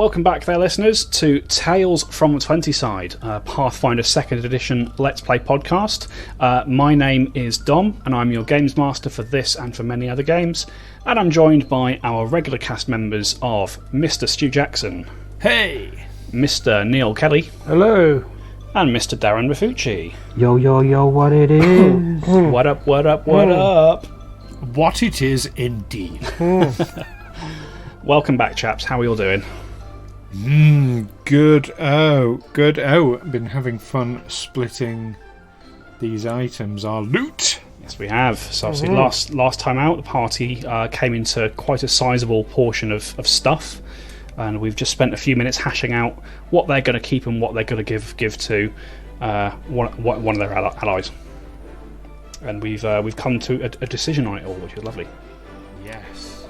Welcome back there, listeners, to Tales from the 20 Side, Pathfinder 2nd Edition Let's Play podcast. My name is Dom, and I'm your Games Master for this and for many other games, and I'm joined by our regular cast members of Mr. Stu Jackson. Hey! Mr. Neil Kelly. Hello. And Mr. Darren Mafucci. Yo, yo, yo, what it is? What up, what up, what up? What it is indeed. Welcome back, chaps. How are we all doing? Good. Been having fun splitting these items, our loot. Yes, we have. So obviously last time out, the party came into quite a sizable portion of stuff, and we've just spent a few minutes hashing out what they're going to keep and what they're going to give to one of their allies. And we've come to a decision on it all, which is lovely. Yes.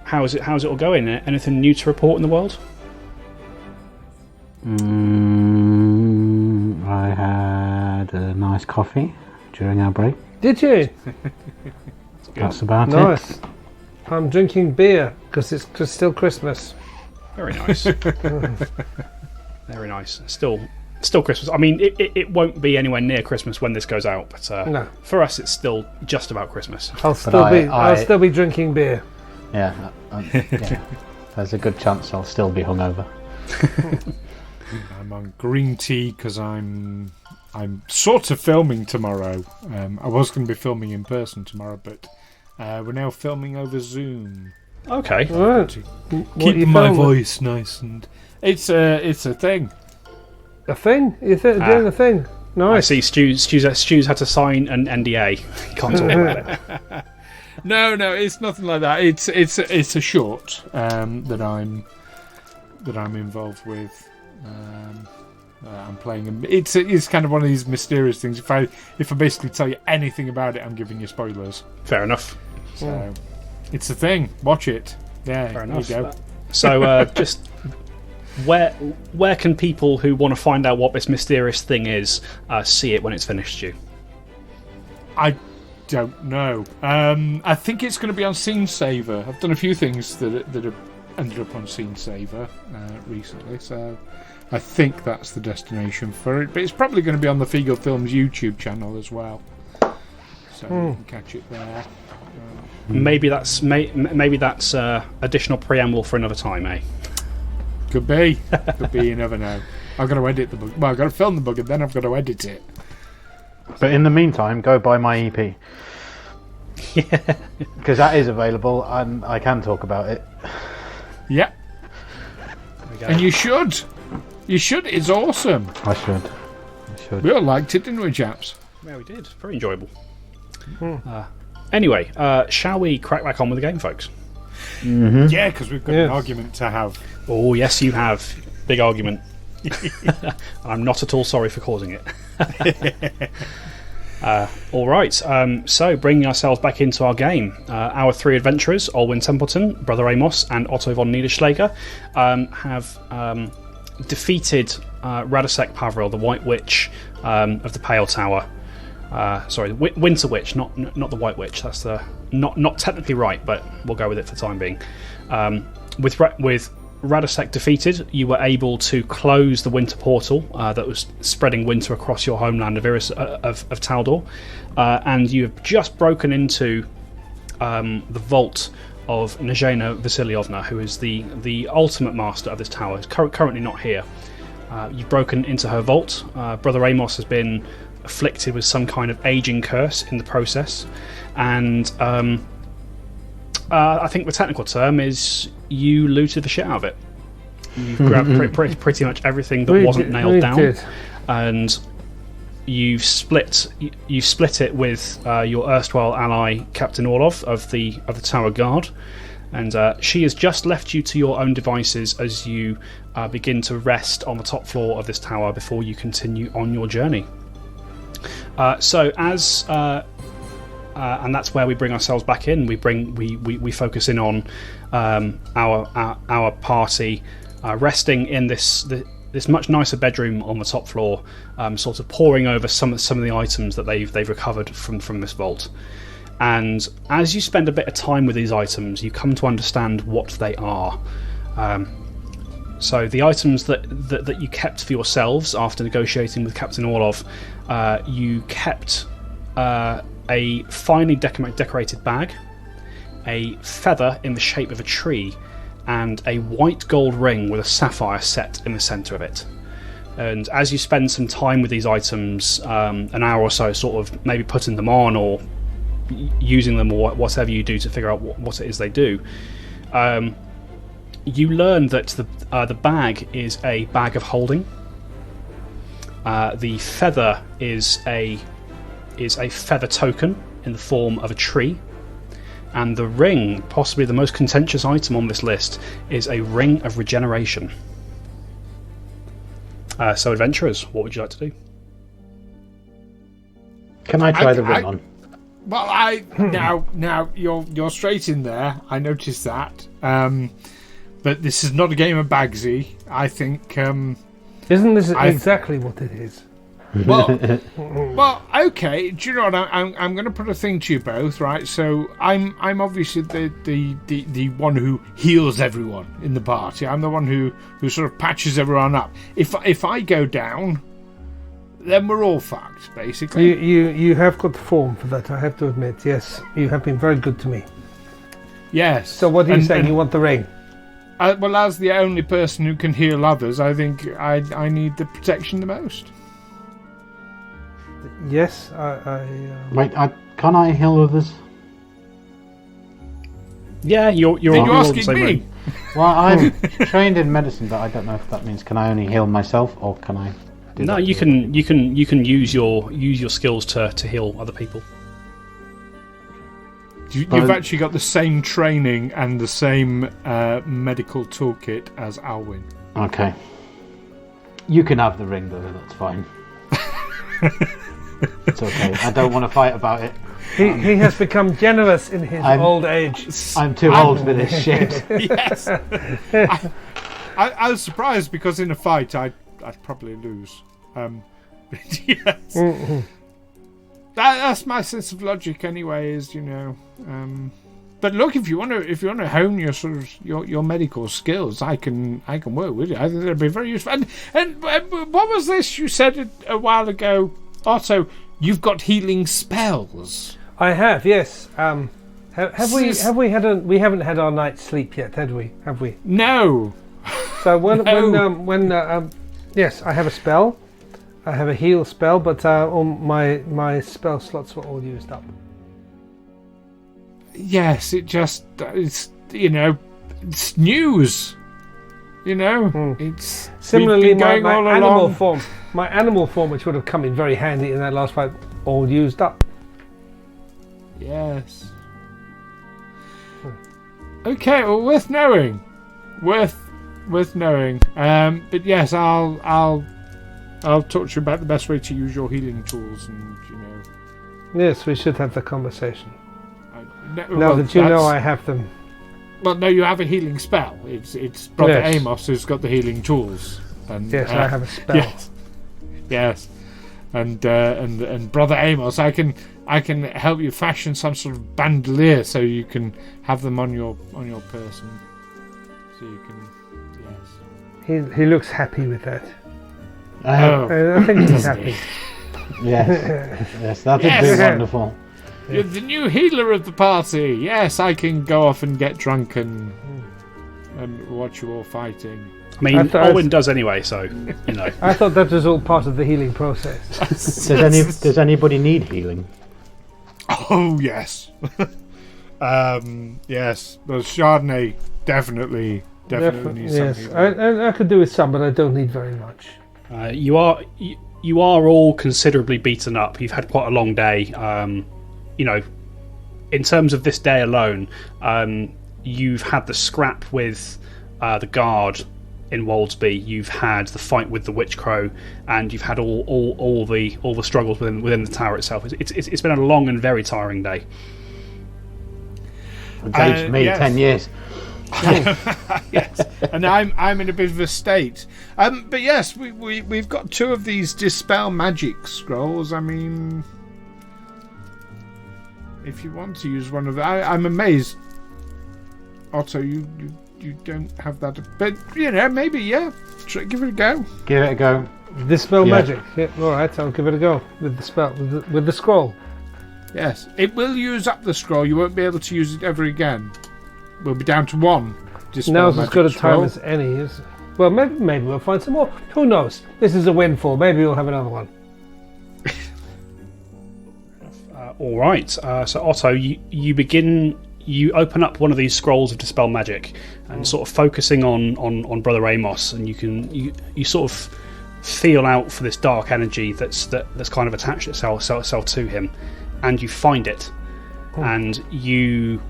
How's it all going? Anything new to report in the world? I had a nice coffee during our break. Did you? That's about it. Nice. I'm drinking beer because it's still Christmas. Very nice. Very nice. Still Christmas. I mean, it won't be anywhere near Christmas when this goes out, but No. for us, it's still just about Christmas. I'll still be drinking beer. Yeah, there's a good chance I'll still be hungover. I'm on green tea because I'm sort of filming tomorrow. I was going to be filming in person tomorrow, but we're now filming over Zoom. Okay. Right. To What keep you my filming? voice nice, and it's a thing. A thing? You're doing a thing? Nice. I see Stu's had to sign an NDA. He can't talk about it. No, it's nothing like that. It's a short that I'm involved with. I'm playing. It's kind of one of these mysterious things. If I basically tell you anything about it, I'm giving you spoilers. Fair enough. So it's a thing. Watch it. Yeah, Fair enough. There you go. So just where can people who want to find out what this mysterious thing is see it when it's finished, Stu? I don't know. I think it's going to be on Scene Saver. I've done a few things that have ended up on Scene Saver recently, so I think that's the destination for it. But it's probably going to be on the Feagle Films YouTube channel as well, so you can catch it there. Maybe that's additional preamble for another time, eh? Could be. You never know. I've got to edit the book. Well, I've got to film the book and then I've got to edit it. But in the meantime, go buy my EP. Yeah. Because that is available and I can talk about it. Yeah. And you should. You should. It's awesome. I should. We all liked it, didn't we, chaps? Yeah, we did. Very enjoyable. Anyway, shall we crack back on with the game, folks? Mm-hmm. Yeah, because we've got an argument to have. Oh, yes, you have. Big argument. I'm not at all sorry for causing it. All right, so bringing ourselves back into our game, our three adventurers, Olwyn Templeton, Brother Amos, and Otto von Niederschläger, have defeated Radosek Pavril, the White Witch of the Pale Tower. Sorry, Winter Witch, not the White Witch. That's not technically right, but we'll go with it for the time being. With Radosek defeated, you were able to close the winter portal that was spreading winter across your homeland of Taldor, and you have just broken into the vault of Nezhena Vasilievna, who is the ultimate master of this tower. Is currently not here. You've broken into her vault. Brother Amos has been afflicted with some kind of aging curse in the process, and I think the technical term is you looted the shit out of it. You've grabbed pretty much everything that wasn't nailed down, and you've split it with your erstwhile ally Captain Orlov of the Tower Guard, and she has just left you to your own devices as you begin to rest on the top floor of this tower before you continue on your journey. And that's where we bring ourselves back in. We focus in on our party resting in this much nicer bedroom on the top floor, sort of poring over some of the items that they've recovered from this vault. And as you spend a bit of time with these items, you come to understand what they are. So the items that you kept for yourselves after negotiating with Captain Orlov, you kept a finely decorated bag, a feather in the shape of a tree, and a white gold ring with a sapphire set in the centre of it. And as you spend some time with these items, an hour or so, sort of maybe putting them on or using them or whatever you do to figure out what it is they do, you learn that the bag is a bag of holding. The feather is a feather token in the form of a tree, and the ring, possibly the most contentious item on this list, is a ring of regeneration. So, adventurers, what would you like to do? Can I try the ring on? Well, now you're straight in there. I noticed that. But this is not a game of Bagsy. I think. Isn't this exactly what it is? Well, okay. Do you know what? I'm going to put a thing to you both, right? So I'm obviously the one who heals everyone in the party. I'm the one who sort of patches everyone up. If I go down, then we're all fucked, basically. You have got the form for that, I have to admit. Yes, you have been very good to me. Yes. So what are you saying? You want the ring? Well, as the only person who can heal others, I think I need the protection the most. Yes, Wait, can't I heal others? Yeah, you're asking me? Ring. Well, I'm trained in medicine, but I don't know if that means can I only heal myself or can I? No, you can use your skills to heal other people. You've actually got the same training and the same medical toolkit as Alwyn. Okay. You can have the ring, though. That's fine. It's okay. I don't want to fight about it. He has become generous in his old age. I'm too old for this shit. Yes. I was surprised because in a fight I'd probably lose. Yes. Mm-hmm. That's my sense of logic, anyways. But look, if you want to hone your sort of your medical skills, I can work with you. I think that'd be very useful. And what was this you said a while ago? Otto, you've got healing spells. I have, yes. We haven't had our night's sleep yet, had we? Have we? No. So yes, I have a spell. I have a heal spell, but all my spell slots were all used up. Yes, it's news. It's similarly my animal along. form. My animal form, which would have come in very handy in that last fight, all used up. Yes. Okay, well, worth knowing. Worth knowing. But yes, I'll talk to you about the best way to use your healing tools, and Yes, we should have the conversation. Now that you know I have them. Well, no, you have a healing spell. It's Brother Yes. Amos who's got the healing tools. And Yes, I have a spell. Yes. And Brother Amos, I can help you fashion some sort of bandolier so you can have them on your person. So you can, yes. He looks happy with that. Oh. I think he's happy. Yes, that'd be wonderful. You're the new healer of the party. Yes, I can go off and get drunk and watch you all fighting. I mean, Owen does anyway, so I thought that was all part of the healing process. Does anybody need healing? Oh yes, yes. Well, Chardonnay definitely needs yes. some healing. I could do with some, but I don't need very much. You are all considerably beaten up. You've had quite a long day. In terms of this day alone, you've had the scrap with the guard in Woldsby. You've had the fight with the Witch Crow, and you've had all the struggles within the tower itself. It's been a long and very tiring day. It's aged me 10 years. Yes, and I'm in a bit of a state. But yes, we've got 2 of these dispel magic scrolls. I mean, if you want to use one of them. I'm amazed, Otto, you don't have that. But, maybe, yeah. Give it a go. Give it a go. Dispel Yeah. magic. Yeah, alright, I'll give it a go with the spell, with the scroll. Yes. It will use up the scroll. You won't be able to use it ever again. We'll be down to one. Dispel Now's as magic good a time scroll. as any. Well, maybe we'll find some more. Who knows? This is a windfall. Maybe we'll have another one. All right. So Otto, you open up one of these scrolls of dispel magic, and sort of focusing on Brother Amos, and you sort of feel out for this dark energy that's kind of attached itself to him, and you find it, and you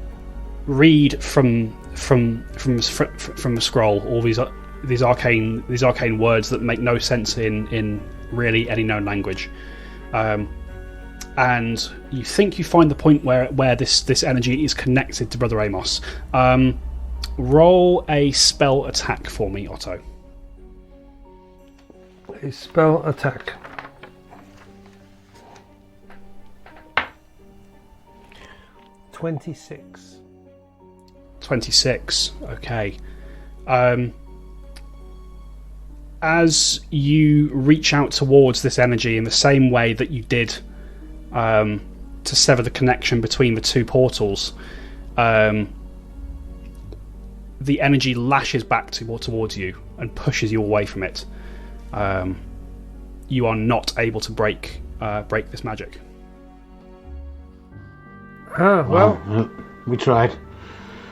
read from the scroll all these arcane words that make no sense in really any known language. And you think you find the point where this energy is connected to Brother Amos. Roll a spell attack for me, Otto. A spell attack. 26. 26. Okay. As you reach out towards this energy in the same way that you did to sever the connection between the two portals, the energy lashes back towards you and pushes you away from it. You are not able to break this magic. Ah, well, we tried.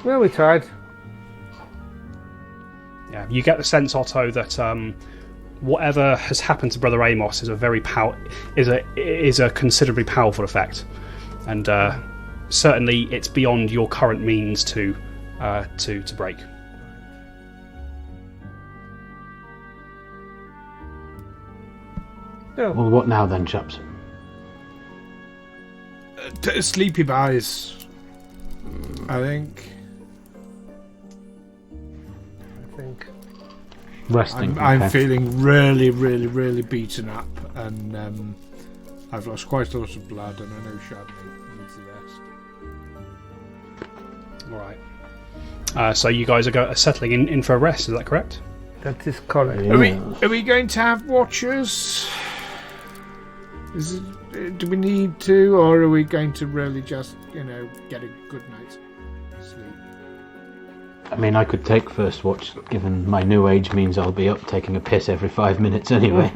Well, we tried. Yeah, you get the sense, Otto, that whatever has happened to Brother Amos is a considerably powerful effect, and certainly it's beyond your current means to break. No. Well, what now then, chaps? Sleepy buys, I think. Resting. I'm okay. feeling really, really, really beaten up, and I've lost quite a lot of blood, and I know Chardonnay needs the rest. All right. So you guys are settling in for a rest. Is that correct? That is correct. Yeah. Are we going to have watchers? Do we need to, or are we going to really just, get a good night's sleep? I mean, I could take first watch, given my new age means I'll be up taking a piss every 5 minutes anyway.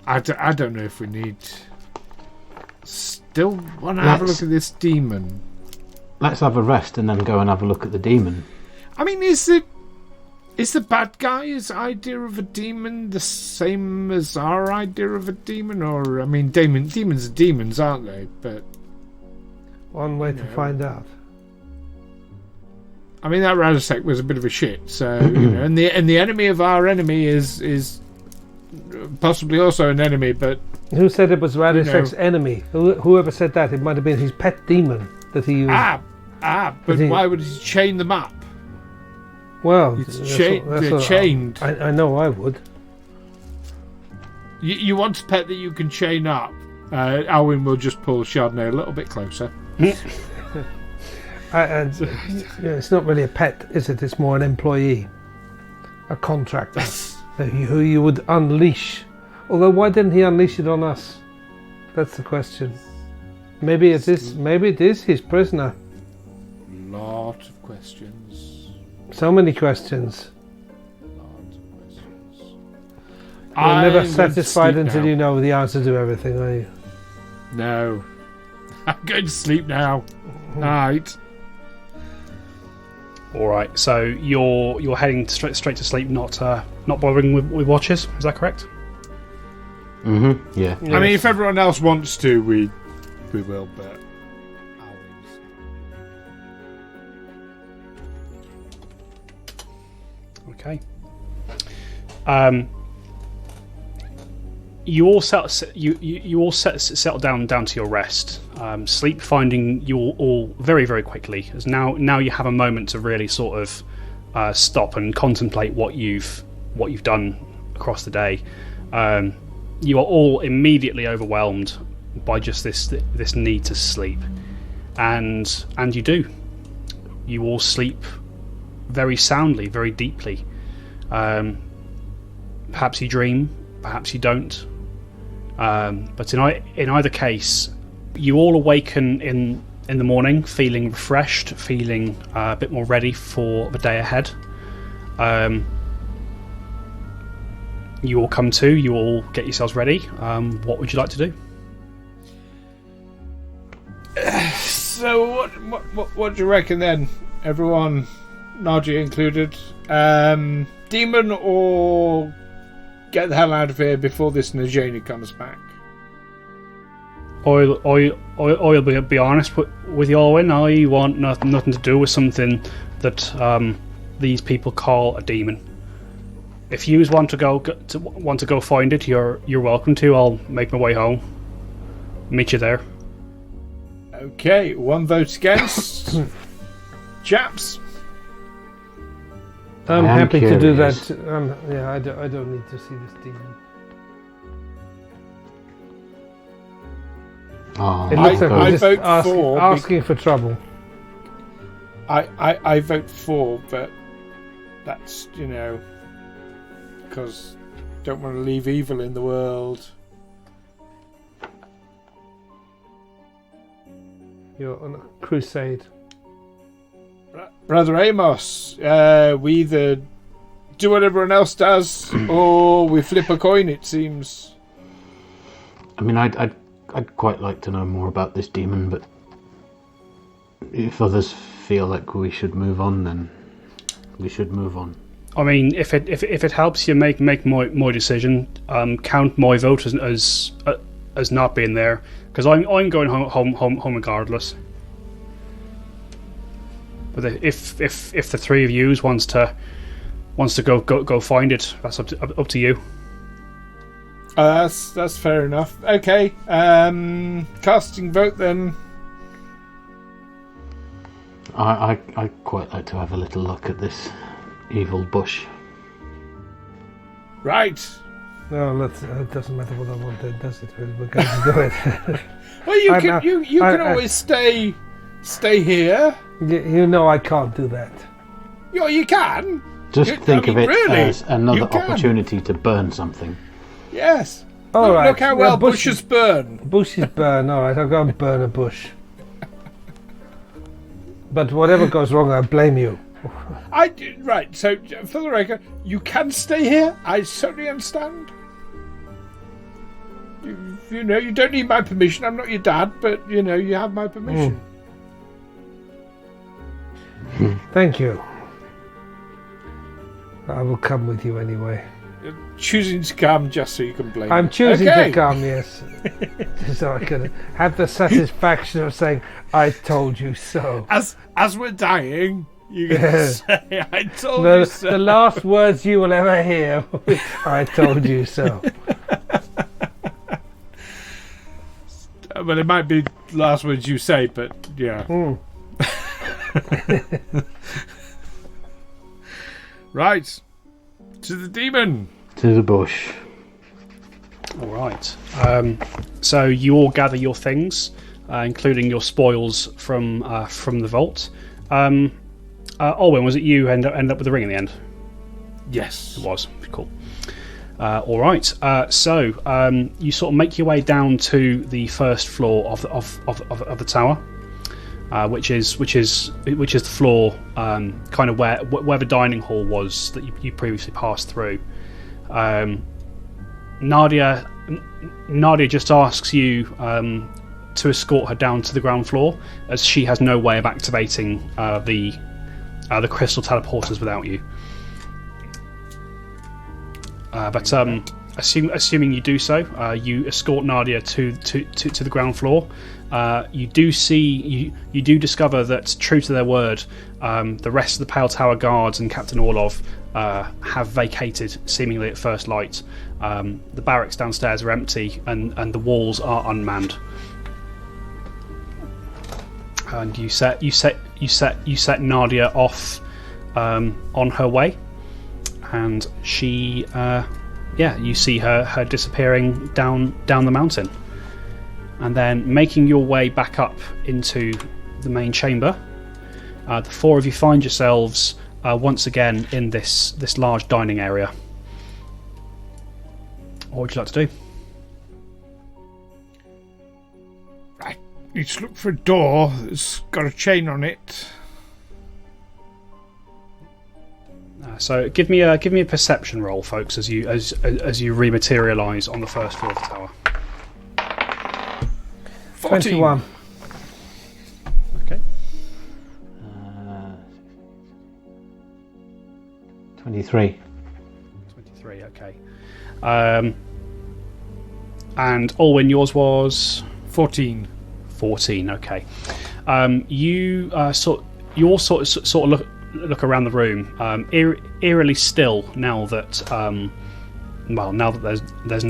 I don't know if we need... Still want to have a look at this demon. Let's have a rest and then go and have a look at the demon. I mean, is the bad guy's idea of a demon the same as our idea of a demon? Or, I mean, demons are demons, aren't they? But One way to find out. I mean, that Radisek was a bit of a shit. So, and the enemy of our enemy is possibly also an enemy. But Who said it was Radisek's enemy? Whoever said that, it might have been his pet demon that he used. But why would he chain them up? Well, They're chained. I know I would. You want a pet that you can chain up. Alwyn will just pull Chardonnay a little bit closer. It's not really a pet, is it? It's more an employee, a contractor who you would unleash. Although, why didn't he unleash it on us? That's the question. Maybe it is his prisoner. Lot of questions. So many questions. Lots of questions. You're never I'm satisfied going to until sleep you know the answer to everything, are you? now. No. I'm going to sleep now. Night. All right. So you're heading straight to sleep, not bothering with watches. Is that correct? Mm-hmm. Yeah. I mean, if everyone else wants to, we will, but Okay. You all settle down to your rest. Sleep finding you all very, very quickly, as now you have a moment to really sort of stop and contemplate what you've done across the day. You are all immediately overwhelmed by just this need to sleep, and you do. You all sleep very soundly, very deeply. Perhaps you dream, perhaps you don't. But in either case, you all awaken in the morning feeling refreshed, feeling a bit more ready for the day ahead. You all come to, you all get yourselves ready. What would you like to do? So what do you reckon then? Everyone, Nadia included, demon or get the hell out of here before this Najani comes back? I'll be honest with you, Owen. I want nothing to do with something that these people call a demon. If you want to go find it, you're welcome to. I'll make my way home. Meet you there. Okay, one vote against. Chaps. I'm happy to do that. curious. I don't need to see this demon. Oh, It looks like I we're vote just for asking for trouble. I vote for, but that's, because don't want to leave evil in the world. You're on a crusade. Brother Amos, we either do what everyone else does, or we flip a coin, it seems. I mean, I'd quite like to know more about this demon, but if others feel like we should move on, then we should move on. I mean, if it helps you make my decision, count my vote as not being there, because I'm going home regardless. But if the three of you wants to go find it, that's up to you. That's fair enough. Okay, casting vote then. I'd quite like to have a little look at this evil bush. Right. No, it doesn't matter what I want then, does it? We're going to do it. Well, you can always stay here. You know I can't do that. You can. Just think of it really, as another you can. opportunity to burn something. Yes. All right. Look how well bushes burn. Bushes burn. All right, I'll go and burn a bush. But whatever goes wrong, I blame you. Right. So for the record, you can stay here. I certainly understand. You don't need my permission. I'm not your dad, but you have my permission. Thank you. I will come with you anyway. You're choosing to come just so you can blame. I'm me. choosing Okay. to come, yes. So I can have the satisfaction of saying, I told you so. As we're dying, you can say, "I told you so." The last words you will ever hear, I told you so. Well, it might be the last words you say, but yeah. Right. To the demon. To the bush. All right. So you all gather your things, including your spoils from the vault. Olwen, was it you end up with the ring in the end? Yes. It was. Cool. All right. So you sort of make your way down to the first floor of the tower, which is the floor kind of where the dining hall was that you previously passed through. Nadia just asks you to escort her down to the ground floor, as she has no way of activating the crystal teleporters without you. But assuming you do so, you escort Nadia to the ground floor. You do discover that, true to their word, the rest of the Pale Tower guards and Captain Orlov have vacated seemingly at first light. The barracks downstairs are empty, and the walls are unmanned. And you set Nadia off on her way, and she yeah, you see her disappearing down the mountain, and then making your way back up into the main chamber. The four of you find yourselves once again in this large dining area. What would you like to do? I need to look for a door that's got a chain on it. So give me a perception roll, folks, as you rematerialise on the first floor of the tower. 14. 21. Okay. 23. 23. Okay. And Alwyn, yours was 14. 14. Okay. You all sort of look around the room, eerily still now that there's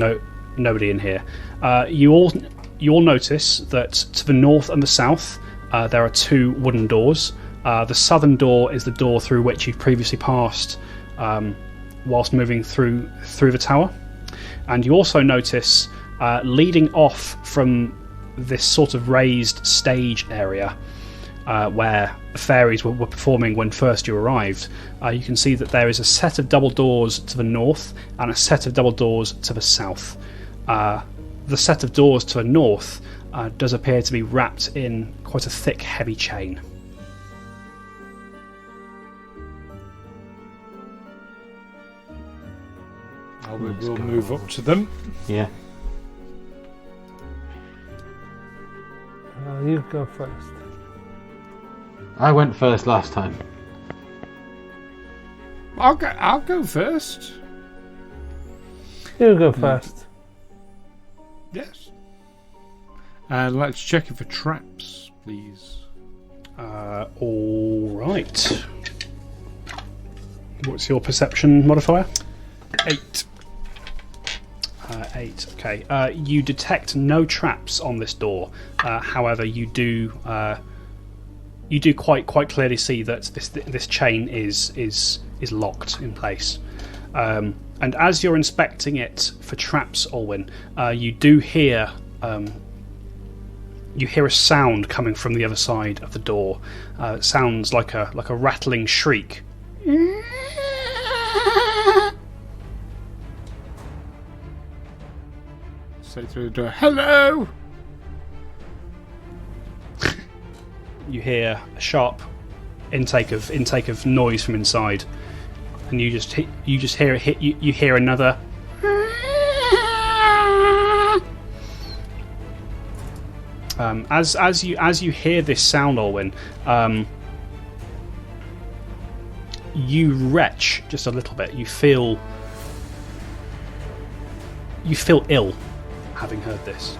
nobody in here. You all notice that to the north and the south there are two wooden doors. The southern door is the door through which you've previously passed whilst moving through the tower, and you also notice leading off from this sort of raised stage area where the fairies were performing when first you arrived. You can see that there is a set of double doors to the north and a set of double doors to the south. The set of doors to the north does appear to be wrapped in quite a thick, heavy chain. We'll move up to them. Yeah. You go first. I went first last time. I'll go first. You go first. Yes. Let's check it for traps, please. All right. What's your perception modifier? 8. 8. Okay. You detect no traps on this door. However, you do quite clearly see that this chain is locked in place. And as you're inspecting it for traps, Alwyn, you do hear a sound coming from the other side of the door. It sounds like a rattling shriek. Say through the door, hello! You hear a sharp intake of noise from inside, and you just hear a hit. You hear another. As you hear this sound, Alwyn, you retch just a little bit. You feel ill, having heard this.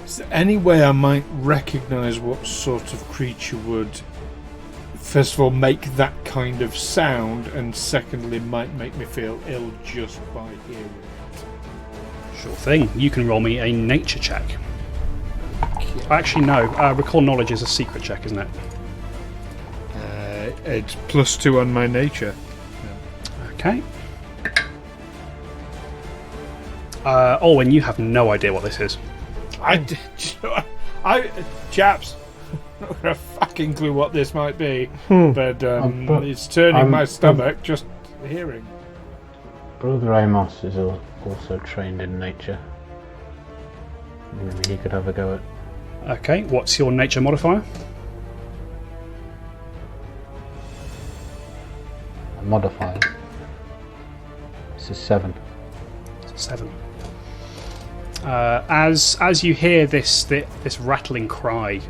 Is there any way I might recognise what sort of creature would, first of all, make that kind of sound, and secondly, might make me feel ill just by hearing it? Sure thing. You can roll me a nature check. Actually, no. Recall knowledge is a secret check, isn't it? It's +2 on my nature. Okay. Alwyn, you have no idea what this is. Chaps, not got a fucking clue what this might be, but it's turning my stomach just hearing. Brother Amos is also trained in nature. Maybe he could have a go at. Okay, what's your nature modifier? A modifier. This is 7. 7. As you hear this rattling cry,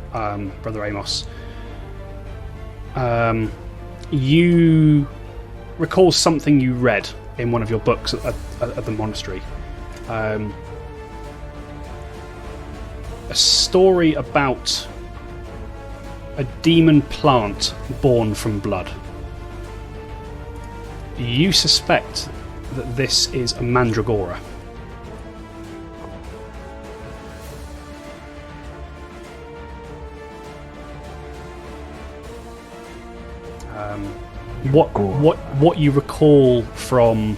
Brother Amos, you recall something you read in one of your books at the monastery. A story about a demon plant born from blood. You suspect that this is a mandragora. What you recall from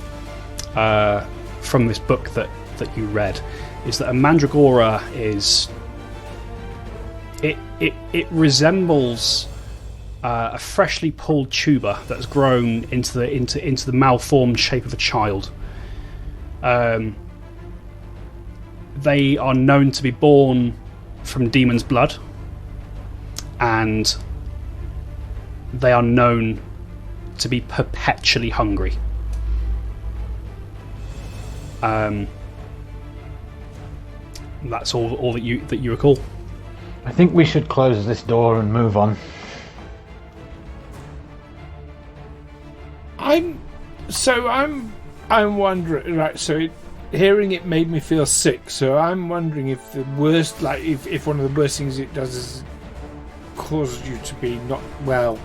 from this book that you read is that a mandragora is it resembles a freshly pulled tuber that's grown into the malformed shape of a child. They are known to be born from demon's blood, and they are known to be perpetually hungry. That's all that you recall. I think we should close this door and move on. I'm wondering, right, so hearing it made me feel sick, so I'm wondering if the worst, like if one of the worst things it does is causes you to be not well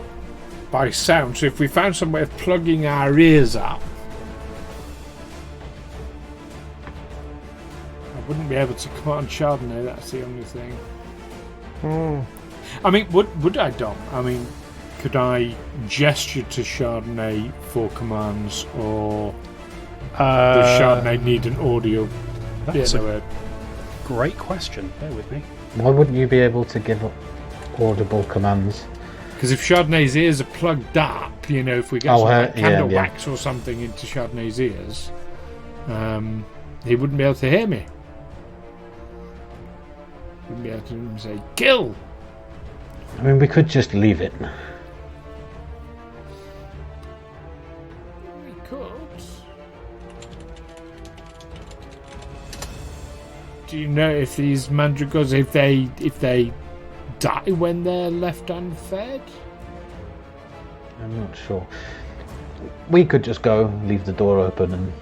by sound. So if we found some way of plugging our ears up, I wouldn't be able to command Chardonnay, that's the only thing. I mean, would I, Dom? I mean, could I gesture to Chardonnay for commands, or does Chardonnay need an audio? That's a great question. Bear with me. Why wouldn't you be able to give audible commands? Because if Chardonnay's ears are plugged up, you know, if we get some like candle wax or something into Chardonnay's ears, he wouldn't be able to hear me. Wouldn't be able to say, kill! I mean, we could just leave it. We could. Do you know if these mandragors, if they die when they're left unfed? I'm not sure. We could just go, leave the door open, and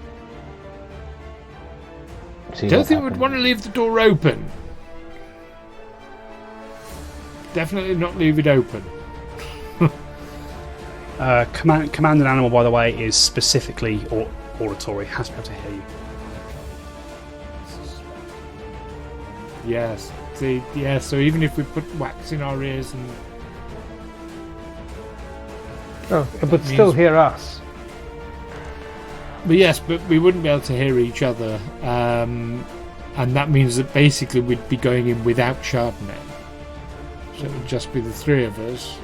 see. I don't think we'd want to leave the door open. Definitely not leave it open. Command an animal, by the way, is specifically auditory. Has to be able to hear you. Yes. See, yeah. So even if we put wax in our ears and but still hear us. But yes, but we wouldn't be able to hear each other, and that means that basically we'd be going in without Chardonnay. So it would just be the three of us.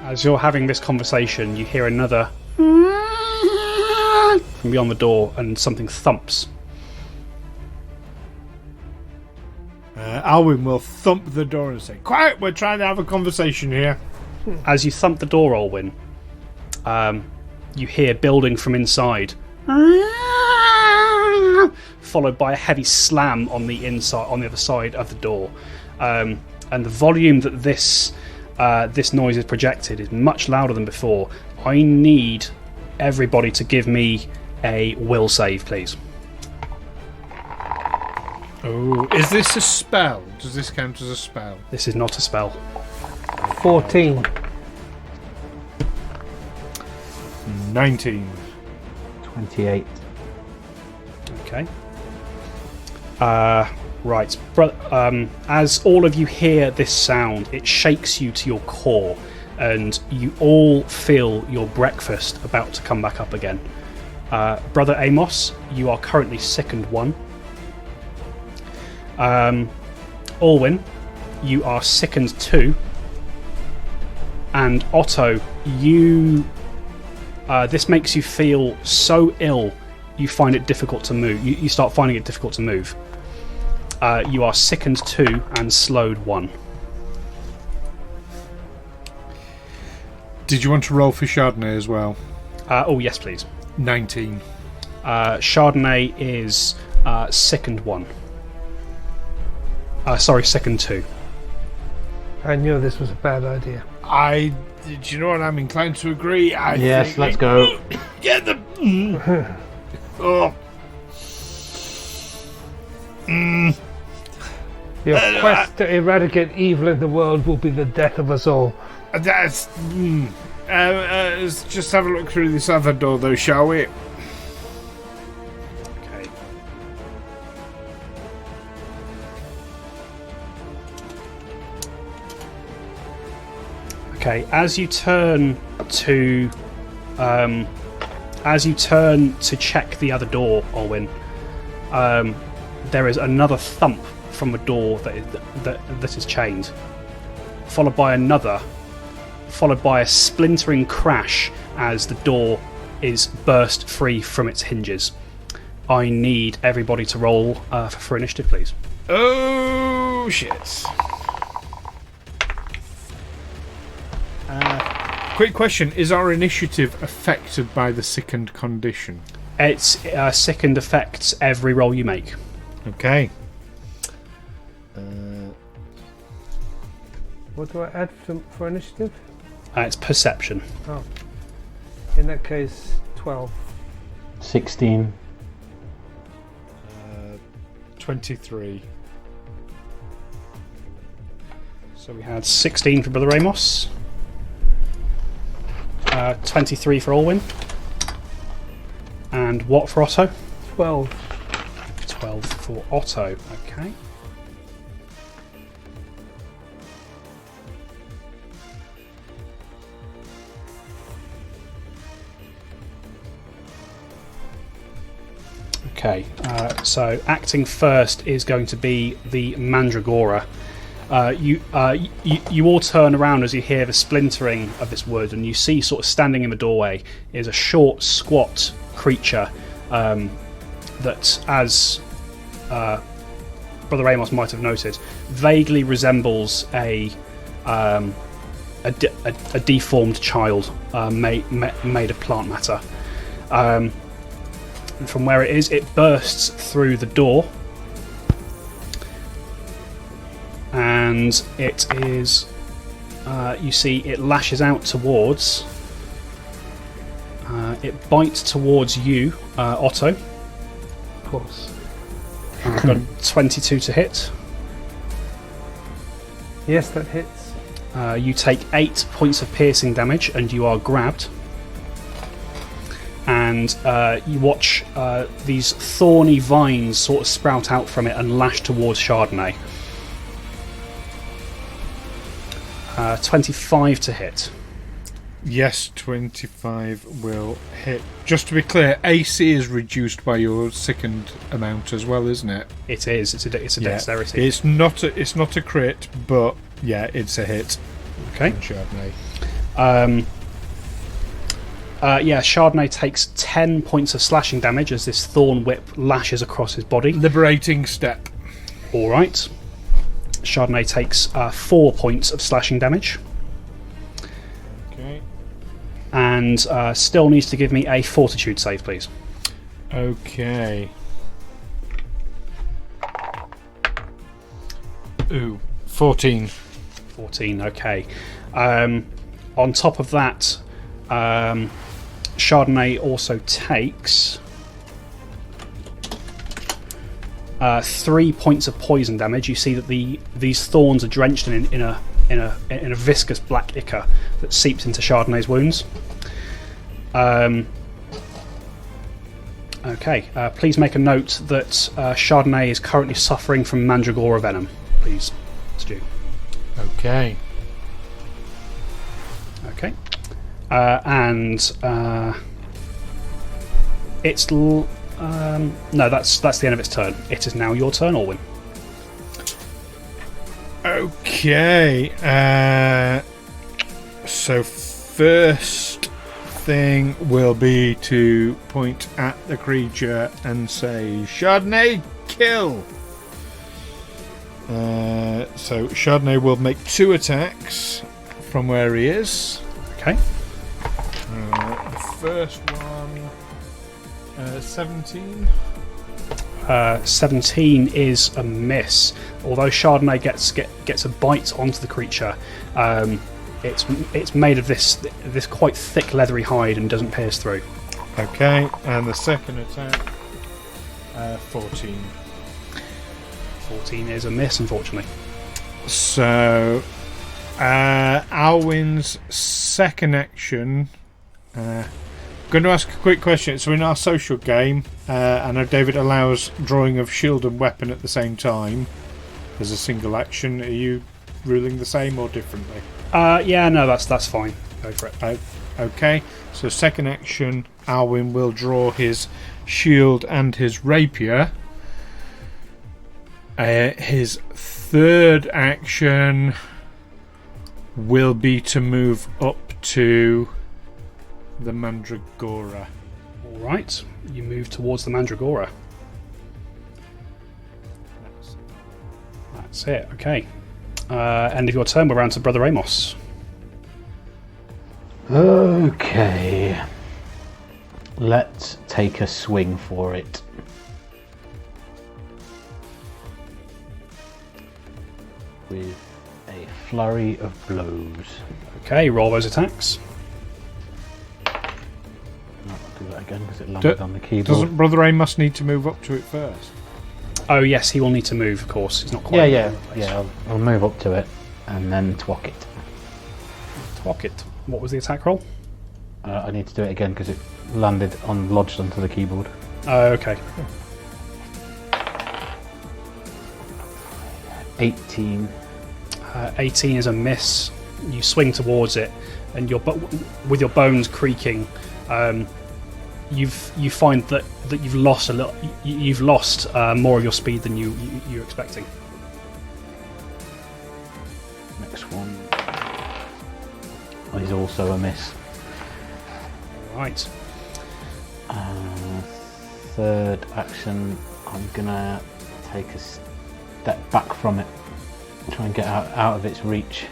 As you're having this conversation, you hear another from beyond the door, and something thumps. Alwyn will thump the door and say, "Quiet! We're trying to have a conversation here." As you thump the door, Olwyn, you hear building from inside, followed by a heavy slam on the inside, on the other side of the door, and the volume that this noise is projected is much louder than before. I need everybody to give me a will save, please. Oh, is this a spell? Does this count as a spell? This is not a spell. 14. 19. 28. Okay. Right. As all of you hear this sound, it shakes you to your core, and you all feel your breakfast about to come back up again. Brother Amos, you are currently sickened 1. Alwyn, you are sickened 2. And Otto, you... this makes you feel so ill, you find it difficult to move. You start finding it difficult to move. You are sickened 2 and slowed 1. Did you want to roll for Chardonnay as well? Oh, yes, please. 19. Chardonnay is sickened 1. Sorry, sickened 2. I knew this was a bad idea. Do you know what? I'm inclined to agree. Yes, let's go. Get the... Oh. Your quest to eradicate evil in the world will be the death of us all. That's... let's just have a look through this other door, though, shall we? Okay. Okay, as you turn to as you turn to check the other door, Olwyn, there is another thump from a door that is chained, followed by another, followed by a splintering crash as the door is burst free from its hinges. I need everybody to roll for initiative, please. Oh, shit. Quick question. Is our initiative affected by the sickened condition? It's sickened affects every roll you make. Okay. What do I add for initiative? It's perception. Oh. In that case, 12. 16. 23. So we had 16 for Brother Ramos, 23 for Olwyn, and what for Otto? 12. 12 for Otto. Okay. Okay, so acting first is going to be the Mandragora. You all turn around as you hear the splintering of this wood, and you see, sort of standing in the doorway, is a short, squat creature that, as Brother Amos might have noted, vaguely resembles a deformed child made of plant matter. And from where it is, it bursts through the door, and it is, you see, it lashes out towards, it bites towards you, Otto. Of course. I've got 22 to hit. Yes, that hits. You take 8 points of piercing damage, and you are grabbed. And you watch these thorny vines sort of sprout out from it and lash towards Chardonnay. 25 to hit. Yes, 25 will hit. Just to be clear, AC is reduced by your sickened amount as well, isn't it? It is. It's a dexterity. It's not a crit, but yeah, it's a hit. Okay. On Chardonnay. Chardonnay takes 10 points of slashing damage as this thorn whip lashes across his body. Liberating step. Alright. Chardonnay takes 4 points of slashing damage. Okay. And still needs to give me a fortitude save, please. Okay. Ooh, 14. 14, okay. On top of that, Chardonnay also takes 3 points of poison damage. You see that these thorns are drenched in a viscous black ichor that seeps into Chardonnay's wounds. Okay, please make a note that Chardonnay is currently suffering from Mandragora venom. Please, Stu. Okay. Okay. It's no, that's the end of its turn. It is now your turn, Orwin. Okay. So first thing will be to point at the creature and say, Chardonnay, kill! So Chardonnay will make 2 attacks from where he is. Okay. The first one, 17. 17 is a miss. Although Chardonnay gets a bite onto the creature, it's made of this quite thick leathery hide and doesn't pierce through. Okay, and the second attack, 14. 14 is a miss, unfortunately. So, Alwyn's second action. Going to ask a quick question. So, in our social game, I know David allows drawing of shield and weapon at the same time as a single action. Are you ruling the same or differently? Yeah, no, that's fine. Go for it. Okay, so second action, Alwyn will draw his shield and his rapier. His third action will be to move up to the Mandragora. All right, you move towards the Mandragora. That's it. Okay. End of your turn. We're round to Brother Amos. Okay. Let's take a swing for it. With a flurry of blows. Okay, roll those attacks. I'll do that again because it landed on the keyboard. Doesn't Brother Amos need to move up to it first? Oh yes, he will need to move. Of course, he's not quite. Yeah. I'll move up to it and then twack it. Twack it. What was the attack roll? I need to do it again because it landed lodged onto the keyboard. Okay. 18. 18 is a miss. You swing towards it, and with your bones creaking, you find that you've lost a little. You've lost more of your speed than you were expecting. Next one is also a miss. Right. Third action, I'm gonna take a step back from it, try and get out of its reach.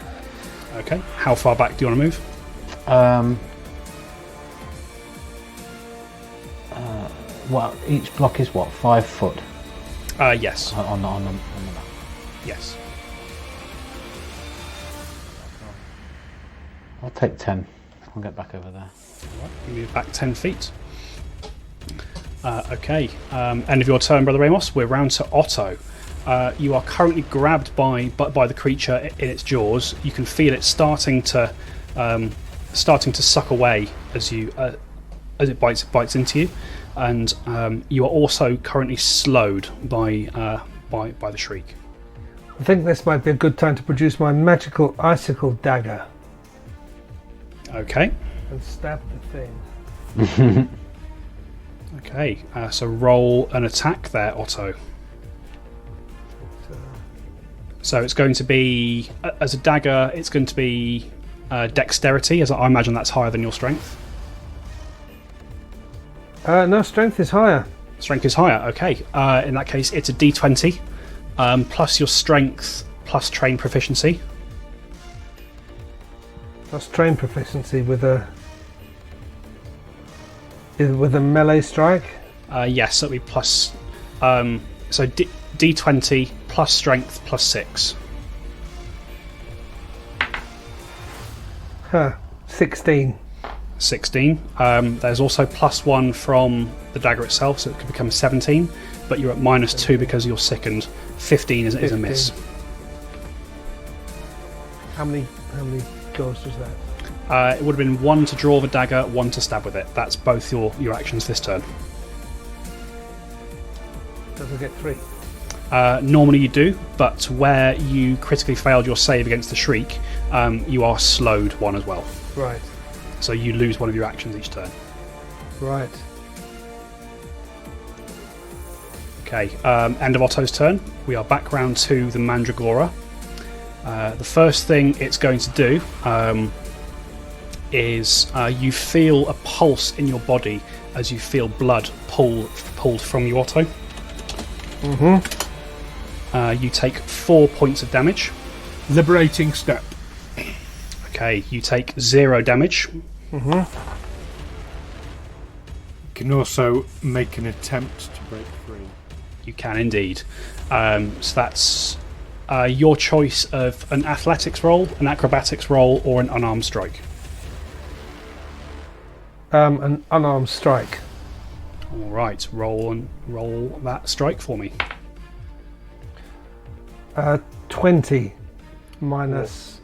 Okay. How far back do you want to move? Well, each block is what, 5 foot Yes. on the map. Yes. I'll take 10. I'll get back over there. Right, you move back 10 feet. Okay. End of your turn, Brother Amos. We're round to Otto. You are currently grabbed by the creature in its jaws. You can feel it starting to suck away as it bites into you, and you are also currently slowed by the shriek. I think this might be a good time to produce my magical icicle dagger Okay. and stab the thing. Okay. So roll an attack there, Otto. So it's going to be, as a dagger, it's going to be dexterity, as I imagine that's higher than your strength. No, strength is higher. Strength is higher, okay. In that case, it's a d20, plus your strength, plus train proficiency. Plus train proficiency with a melee strike. Yes, that'll be plus. So d20 plus strength plus 6. 16. 16. There's also plus 1 from the dagger itself, so it could become 17. But you're at minus 2 because you're sickened. 15 is a miss. How many goes was that? It would have been 1 to draw the dagger, 1 to stab with it. That's both your actions this turn. Does it get 3? Normally you do, but where you critically failed your save against the shriek, you are slowed 1 as well. Right. So you lose 1 of your actions each turn. Right. Okay, end of Otto's turn. We are back round to the Mandragora. The first thing it's going to do is you feel a pulse in your body as you feel blood pulled from you, Otto. You take 4 points of damage. Liberating step. Okay, you take 0 damage. You can also make an attempt to break free. You can indeed. So that's your choice of an athletics roll, an acrobatics roll, or an unarmed strike. An unarmed strike. All right, roll that strike for me. 20 minus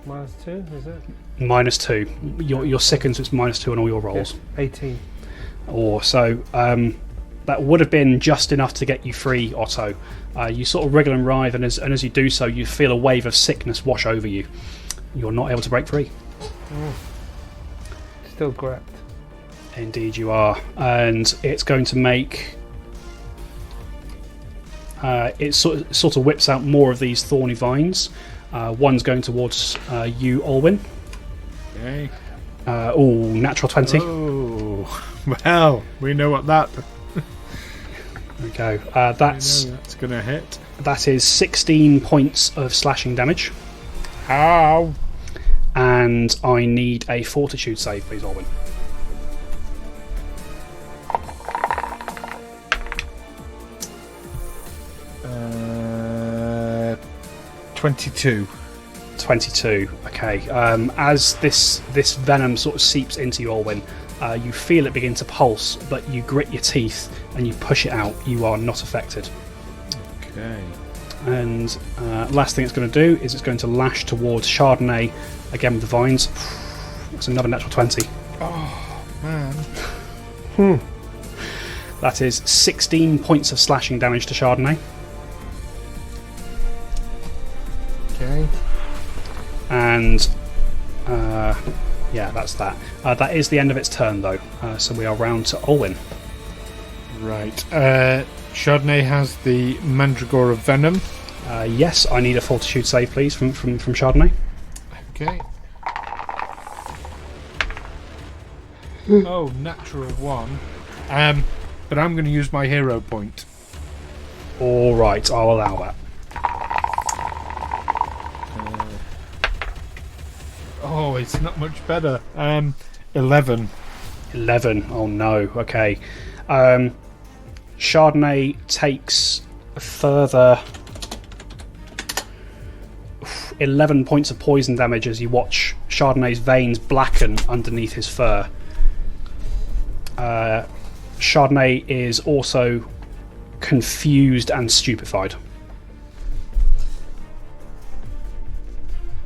2, is it? Minus 2. You're sickened, so it's minus 2 on all your rolls. Yeah, 18. Or so that would have been just enough to get you free, Otto. You sort of wriggle and writhe, and as you do so, you feel a wave of sickness wash over you. You're not able to break free. still grabbed. Indeed you are. And it's going to make... it sort of whips out more of these thorny vines. One's going towards you, Olwyn. Okay. Natural 20. Oh, well, we know what that... There we go. that's going to hit. That is 16 points of slashing damage. Ow! And I need a fortitude save, please, Olwyn. 22. 22. Okay. As this venom sort of seeps into you, Olwyn, you feel it begin to pulse, but you grit your teeth and you push it out. You are not affected. Okay. And last thing it's going to do is it's going to lash towards Chardonnay again with the vines. That's another natural 20. Oh, man. That is 16 points of slashing damage to Chardonnay. Okay. And yeah, that's that. That is the end of its turn, though. So we are round to Olwyn. Right. Chardonnay has the Mandragora of Venom. Yes, I need a fortitude save, please, from Chardonnay. Okay. Oh, natural 1. But I'm going to use my hero point. All right, I'll allow that. Oh, it's not much better. 11. 11. Oh no. Okay. Chardonnay takes a further 11 points of poison damage as you watch Chardonnay's veins blacken underneath his fur. Chardonnay is also confused and stupefied.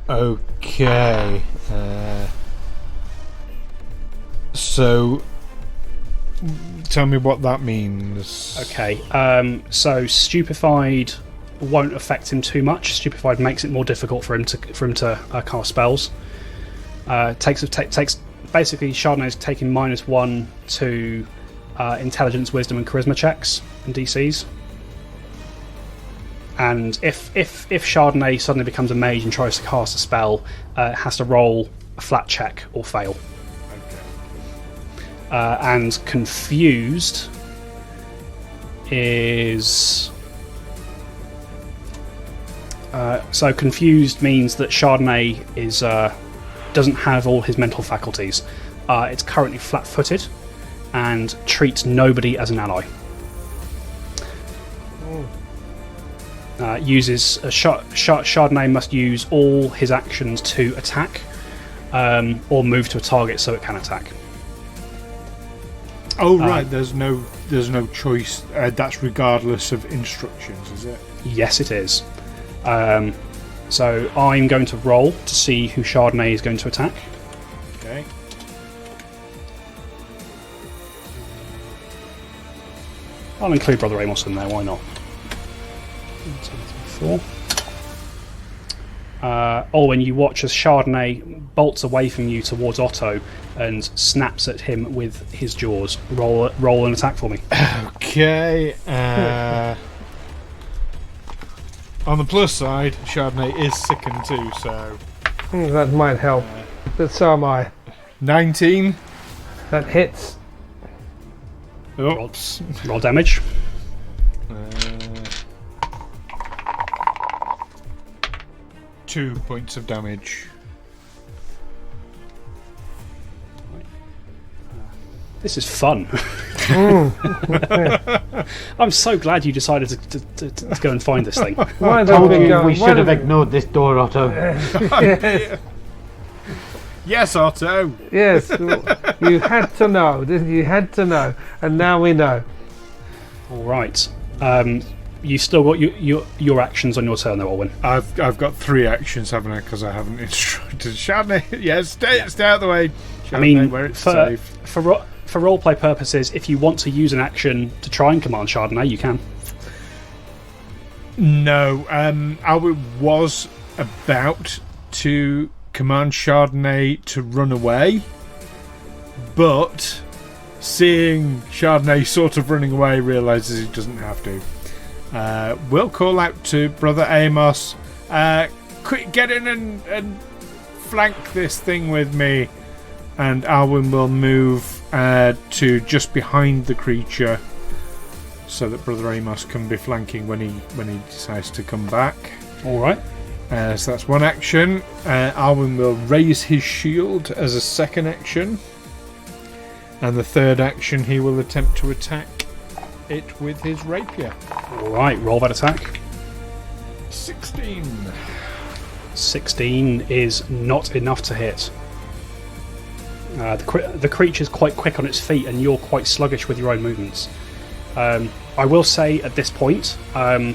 Okay. So, tell me what that means. Okay. So stupefied won't affect him too much. Stupefied makes it more difficult for him to cast spells. Takes basically Chardonnay's taking -1 to intelligence, wisdom, and charisma checks and DCs. And if Chardonnay suddenly becomes a mage and tries to cast a spell, it has to roll a flat check or fail. Okay. And confused is... so confused means that Chardonnay is doesn't have all his mental faculties. It's currently flat-footed and treats nobody as an ally. Chardonnay must use all his actions to attack, or move to a target so it can attack. Oh right, there's no choice. That's regardless of instructions, is it? Yes, it is. So I'm going to roll to see who Chardonnay is going to attack. Okay. I'll include Brother Amos in there. Why not? 1, 2, 3, 4. Olwyn, you watch as Chardonnay bolts away from you towards Otto and snaps at him with his jaws. Roll an attack for me. Okay. On the plus side, Chardonnay is sickened too, so... That might help. But so am I. 19. That hits. Oops. Roll damage. 2 points of damage. This is fun. I'm so glad you decided to go and find this thing. Why Told don't we you go? we should have ignored this door, Otto. Yes, Yes, Otto. yes. You had to know, didn't you? You had to know, and now we know. All right. You still got your actions on your turn, though, Olwyn. I've got 3 actions, haven't I? Because I haven't instructed Chardonnay. Yes, stay out of the way. Chardonnay, I mean, where it's safe. for roleplay purposes, if you want to use an action to try and command Chardonnay, you can. No, I was about to command Chardonnay to run away, but seeing Chardonnay sort of running away, realises he doesn't have to. We'll call out to Brother Amos. Quick, get in and flank this thing with me. And Alwyn will move to just behind the creature, so that Brother Amos can be flanking when he decides to come back. All right. So that's one action. Alwyn will raise his shield as a second action. And the third action, he will attempt to attack it with his rapier. All right, roll that attack. 16. 16 is not enough to hit. The creature's quite quick on its feet, and you're quite sluggish with your own movements. I will say at this point, you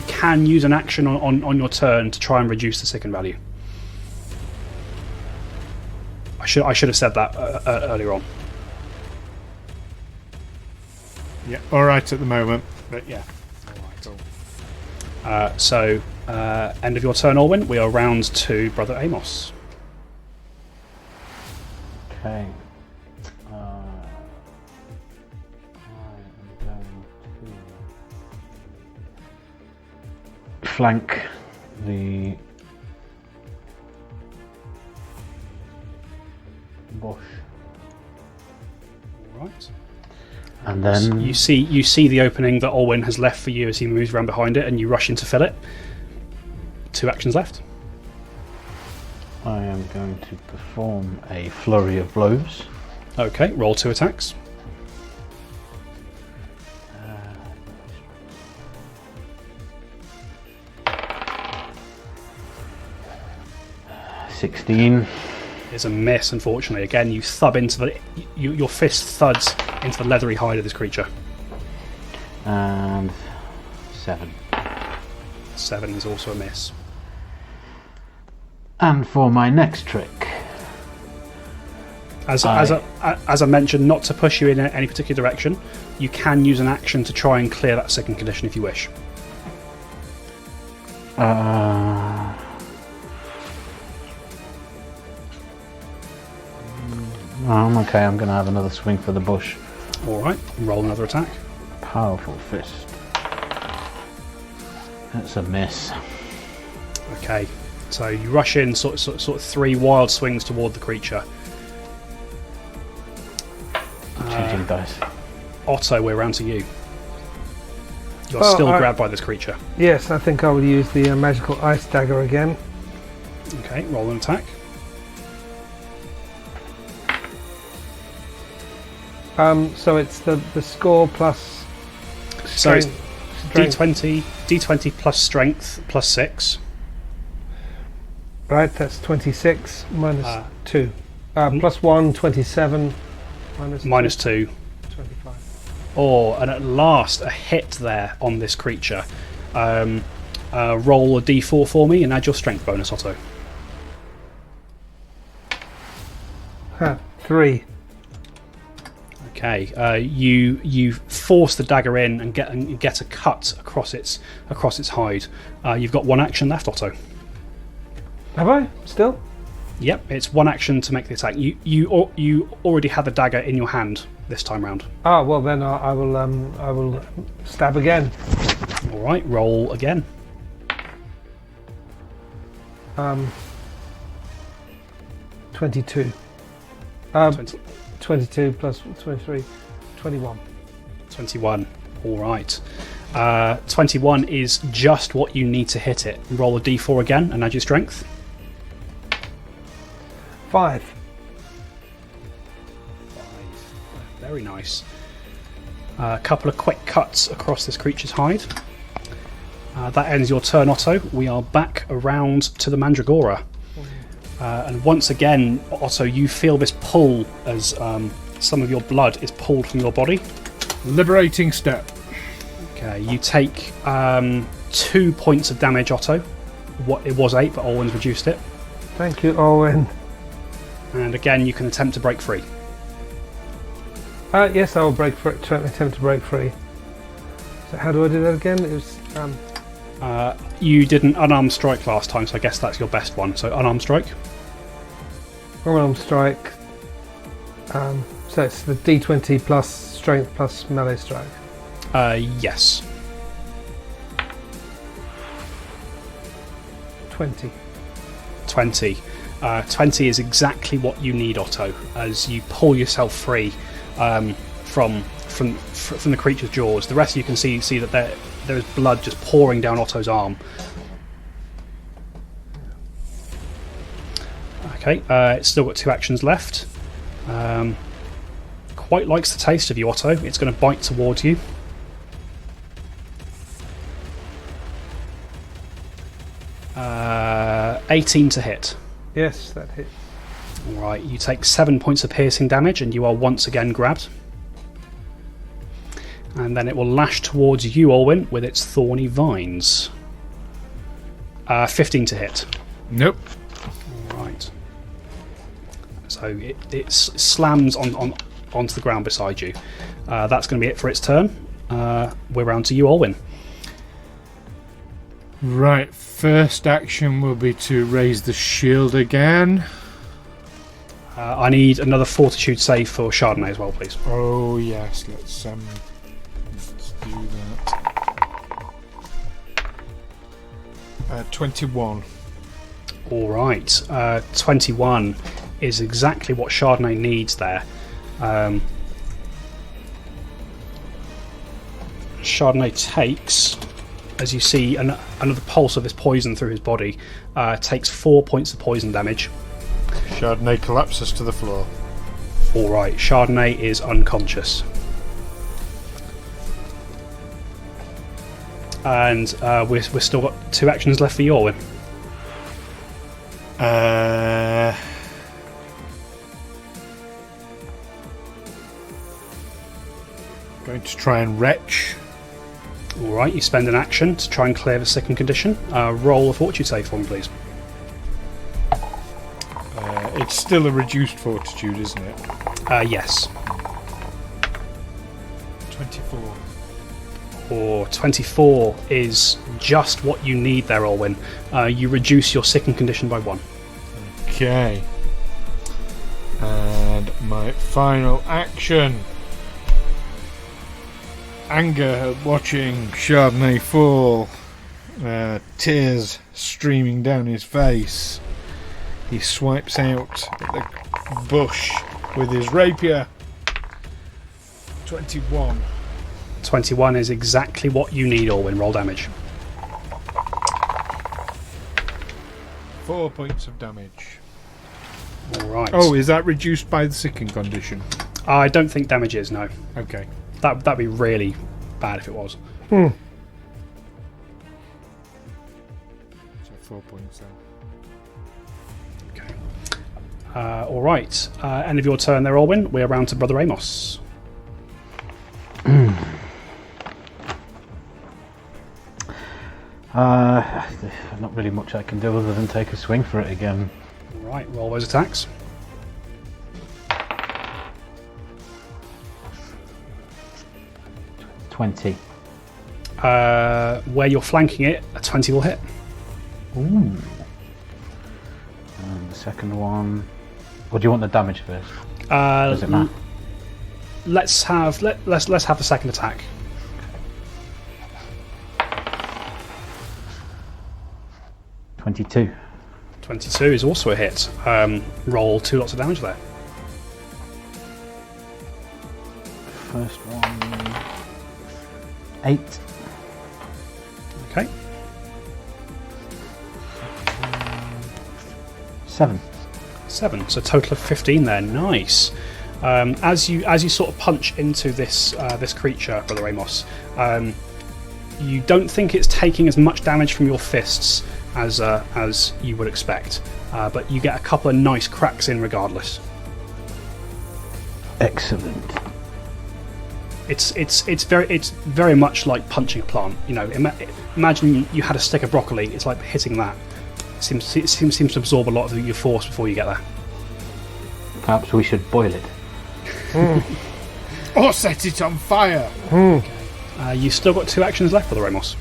can use an action on your turn to try and reduce the sicken value. I should have said that earlier on. Yeah, all right at the moment, but yeah. All right. So, end of your turn, Orwin. We are round to Brother Amos. Okay. I am going to flank the bush. Right. And then You see the opening that Orwin has left for you as he moves around behind it, and you rush in to fill it. 2 actions left. I am going to perform a flurry of blows. Okay, roll 2 attacks. 16. Is a miss, unfortunately. Again, you thud into your fist thuds into the leathery hide of this creature. And 7. 7 is also a miss. And for my next trick, As I mentioned, not to push you in any particular direction, you can use an action to try and clear that second condition if you wish. Okay, I'm going to have another swing for the bush. Alright, roll another attack. Powerful fist. That's a miss. Okay, so you rush in, sort of 3 wild swings toward the creature. Changing dice. Otto, we're round to you. You're still grabbed by this creature. Yes, I think I will use the magical ice dagger again. Okay, roll an attack. So it's the score plus So strength. it's D20 plus strength plus 6. Right, that's 26 minus 2. Plus 1, 27. Minus 2. 25. Oh, and at last a hit there on this creature. Roll a d4 for me and add your strength bonus, Otto. 3. Okay, you force the dagger in and get a cut across its hide. You've got 1 action left, Otto. Have I? Still? Yep, it's 1 action to make the attack. You already had the dagger in your hand this time round. Ah, well then I will stab again. All right, roll again. 22. 22 plus 23. 21. 21. All right. 21 is just what you need to hit it. Roll a d4 again and add your strength. 5. Very nice. A couple of quick cuts across this creature's hide. That ends your turn, Otto. We are back around to the Mandragora. And once again, Otto, you feel this pull as some of your blood is pulled from your body. Liberating step. Okay, you take 2 points of damage, Otto. It was 8, but Olwen's reduced it. Thank you, Owen. And again, you can attempt to break free. Yes, I will attempt to break free. So how do I do that again? It was You did an unarmed strike last time, so I guess that's your best one. So unarmed strike. unarmed strike. So it's the D20 plus strength plus melee strike. Yes. 20. 20. 20 is exactly what you need, Otto, as you pull yourself free from the creature's jaws. The rest of you can see that there is blood just pouring down Otto's arm. Okay, it's still got 2 actions left. Quite likes the taste of you, Otto. It's going to bite towards you. Uh, 18 to hit. Yes, that hits. Alright, you take 7 points of piercing damage and you are once again grabbed. And then it will lash towards you, Olwyn, with its thorny vines. 15 to hit. Nope. Right. So it slams onto the ground beside you. That's going to be it for its turn. We're round to you, Olwyn. Right, first action will be to raise the shield again. I need another fortitude save for Chardonnay as well, please. Oh yes, let's do that. 21. All right, 21 is exactly what Chardonnay needs there. Chardonnay takes, as you see, another pulse of this poison through his body. Takes 4 points of poison damage. Chardonnay collapses to the floor. All right, Chardonnay is unconscious. And we've still got 2 actions left for you, Olwyn. Going to try and retch. Alright, you spend an action to try and clear the second condition. Roll a fortitude save for me, please. It's still a reduced fortitude, isn't it? Yes. 24. Or 24 is just what you need there, Olwyn. You reduce your sickened condition by 1. Okay. And my final action. Anger at watching Chardonnay fall. Tears streaming down his face. He swipes out at the bush with his rapier. 21. 21 is exactly what you need, Olwyn. Roll damage. 4 points of damage. Alright. Oh, is that reduced by the sickened condition? I don't think damage is, no. Okay. That'd be really bad if it was. So 4 points then. Okay. Alright. End of your turn there, Olwyn. We're round to Brother Amos. Not really much I can do other than take a swing for it again. Right, roll those attacks. $20. Where you're flanking it, a 20 will hit. Ooh. And the second one. Or do you want the damage first? Does it matter? Let's have the second attack. $22. 22 is also a hit. Roll 2 lots of damage there. First one. 8. Okay. 7. 7. So total of 15 there. Nice. As you sort of punch into this creature, Brother Amos, you don't think it's taking as much damage from your fists as you would expect, but you get a couple of nice cracks in regardless. Excellent. It's very much like punching a plant. You know, imagine you had a stick of broccoli. It's like hitting that. It seems to absorb a lot of your force before you get there. Perhaps we should boil it. Or set it on fire. You've still got 2 actions left, Brother Amos.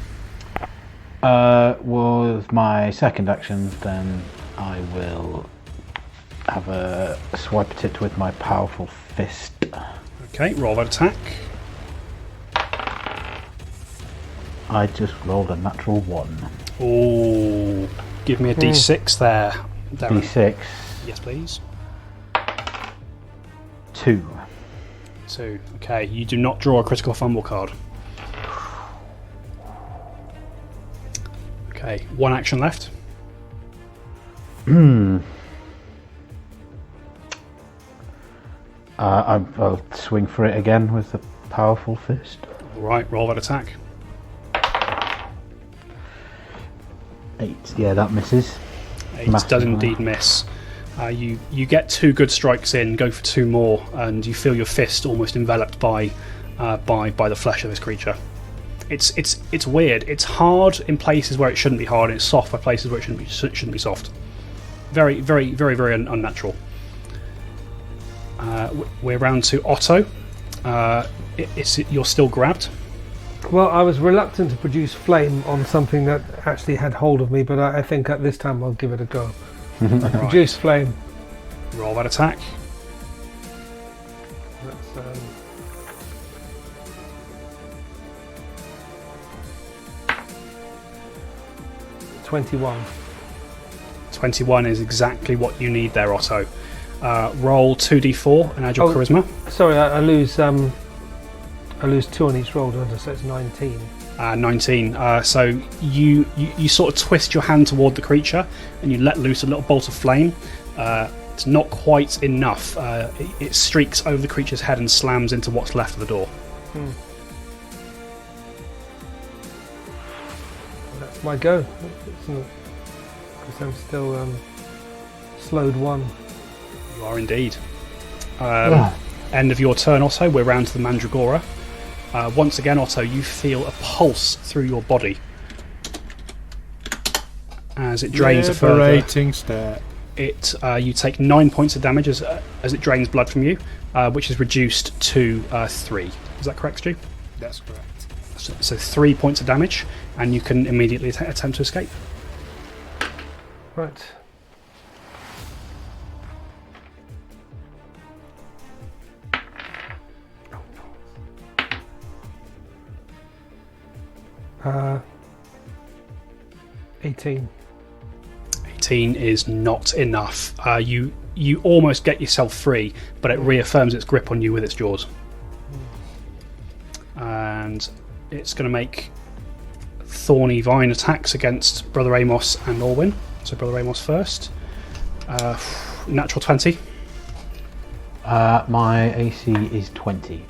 With my second action, then I will have a swipe at it with my powerful fist. Okay, roll that attack. I just rolled a natural 1. Ooh, give me a d6 there. Darren. D6. Yes, please. 2. 2. Okay, you do not draw a critical fumble card. Okay, 1 action left. I'll swing for it again with the powerful fist. Alright, roll that attack. 8. Yeah, that misses. 8 does indeed miss. You get 2 good strikes in, go for 2 more, and you feel your fist almost enveloped by the flesh of this creature. It's weird. It's hard in places where it shouldn't be hard, and it's soft by places where it shouldn't be soft. Very, very, very, very unnatural. We're round to Otto. You're still grabbed. Well, I was reluctant to produce flame on something that actually had hold of me, but I think at this time I'll give it a go. Right. Produce flame. Roll that attack. That's 21. 21 is exactly what you need there, Otto. Roll 2d4 and add your charisma. Sorry, I lose 2 on each roll, don't I? So it's 19. 19. So you sort of twist your hand toward the creature and you let loose a little bolt of flame. It's not quite enough. It streaks over the creature's head and slams into what's left of the door. That's my go. Because I'm still slowed 1. You are indeed. End of your turn, Otto. We're round to the Mandragora. Once again, Otto, you feel a pulse through your body as it drains a further. Liberating step. You take 9 points of damage as it drains blood from you, which is reduced to 3. Is that correct, Stu? That's correct. So 3 points of damage, and you can immediately attempt to escape. Right. Uh, 18. 18 is not enough. You almost get yourself free, but it reaffirms its grip on you with its jaws. And it's going to make thorny vine attacks against Brother Amos and Orwin. So Brother Amos first. Natural 20. My AC is 20.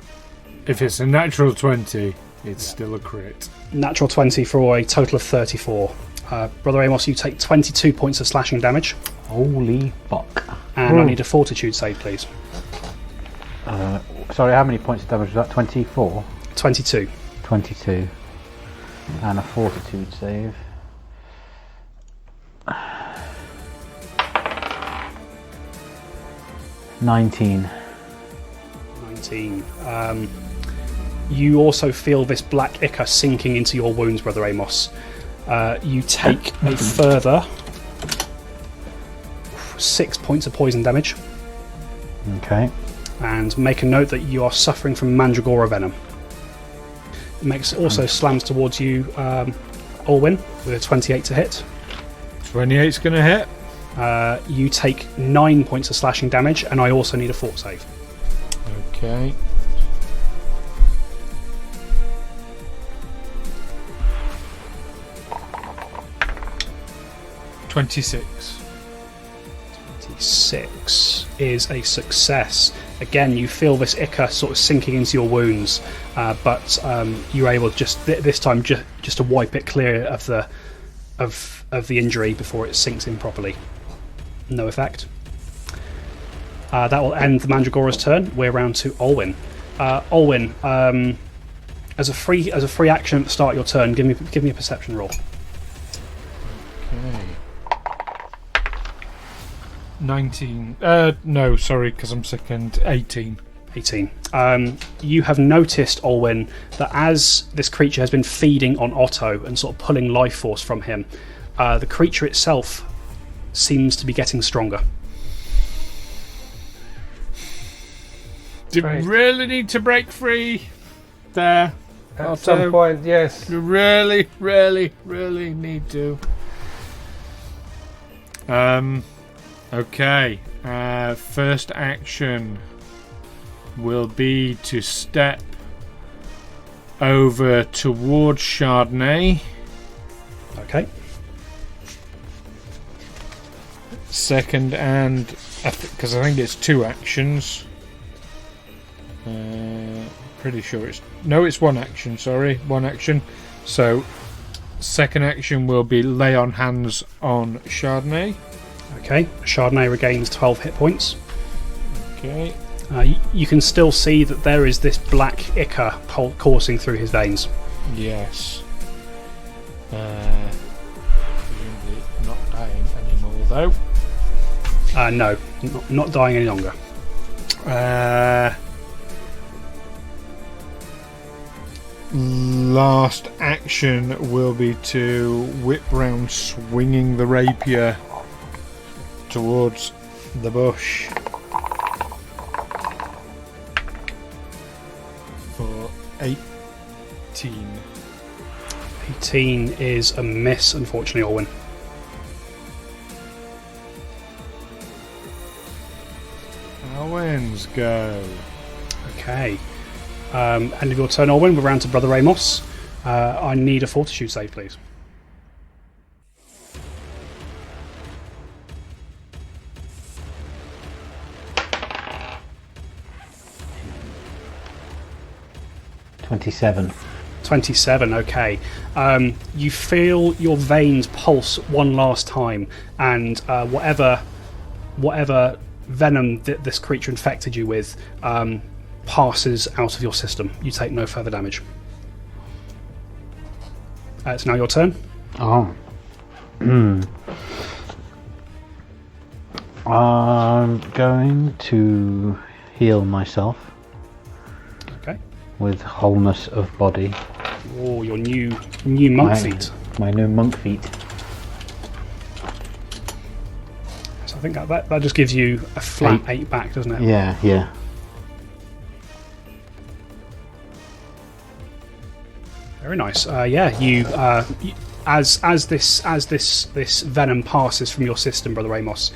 If it's a natural 20, it's still a crit. Natural 20 for a total of 34. Brother Amos, you take 22 points of slashing damage. Holy fuck. And I need a fortitude save, please. Sorry, how many points of damage was that? 24? 22. 22. And a fortitude save. 19. 19. You also feel this black ichor sinking into your wounds, Brother Amos. You take a further 6 points of poison damage. Okay. And make a note that you are suffering from Mandragora venom. It also slams towards you, Orwin, with a 28 to hit. 28's going to hit. You take 9 points of slashing damage, and I also need a fort save. Okay. $26. 26 is a success. Again, you feel this ichor sort of sinking into your wounds, but you're able just this time just to wipe it clear of the injury before it sinks in properly. No effect. That will end the Mandragora's turn. We're round to Olwyn. Olwyn, as a free action at the start of your turn, give me a perception roll. Okay. 19. No, sorry, because I'm second. 18. 18. You have noticed, Olwyn, that as this creature has been feeding on Otto and sort of pulling life force from him, the creature itself seems to be getting stronger. Right. really need to break free there. At Otto. some point, yes. You really, really, really need to. Okay. First action will be to step over towards Chardonnay. Okay. Second, and because I think it's 2 actions. Pretty sure it's it's 1 action. Sorry, 1 action. So, second action will be lay on hands on Chardonnay. Okay. Chardonnay regains 12 hit points. Okay. You can still see that there is this black ichor coursing through his veins. Yes. Presumably not dying anymore, though. No, not dying any longer. Last action will be to whip round, swinging the rapier towards the bush for 18. 18 is a miss, unfortunately, Orwin. Owens go. Okay. End of your turn, Orwin. We're round to Brother Amos. I need a fortitude save, please. $27. 27, okay. You feel your veins pulse one last time, and whatever venom that this creature infected you with passes out of your system. You take no further damage. It's now your turn. Oh. I'm going to heal myself Okay. with wholeness of body. Oh, your new monk feat. My new monk feat. So I think that just gives you a flat 8 back, doesn't it? Yeah. Very nice. You as this venom passes from your system, Brother Amos,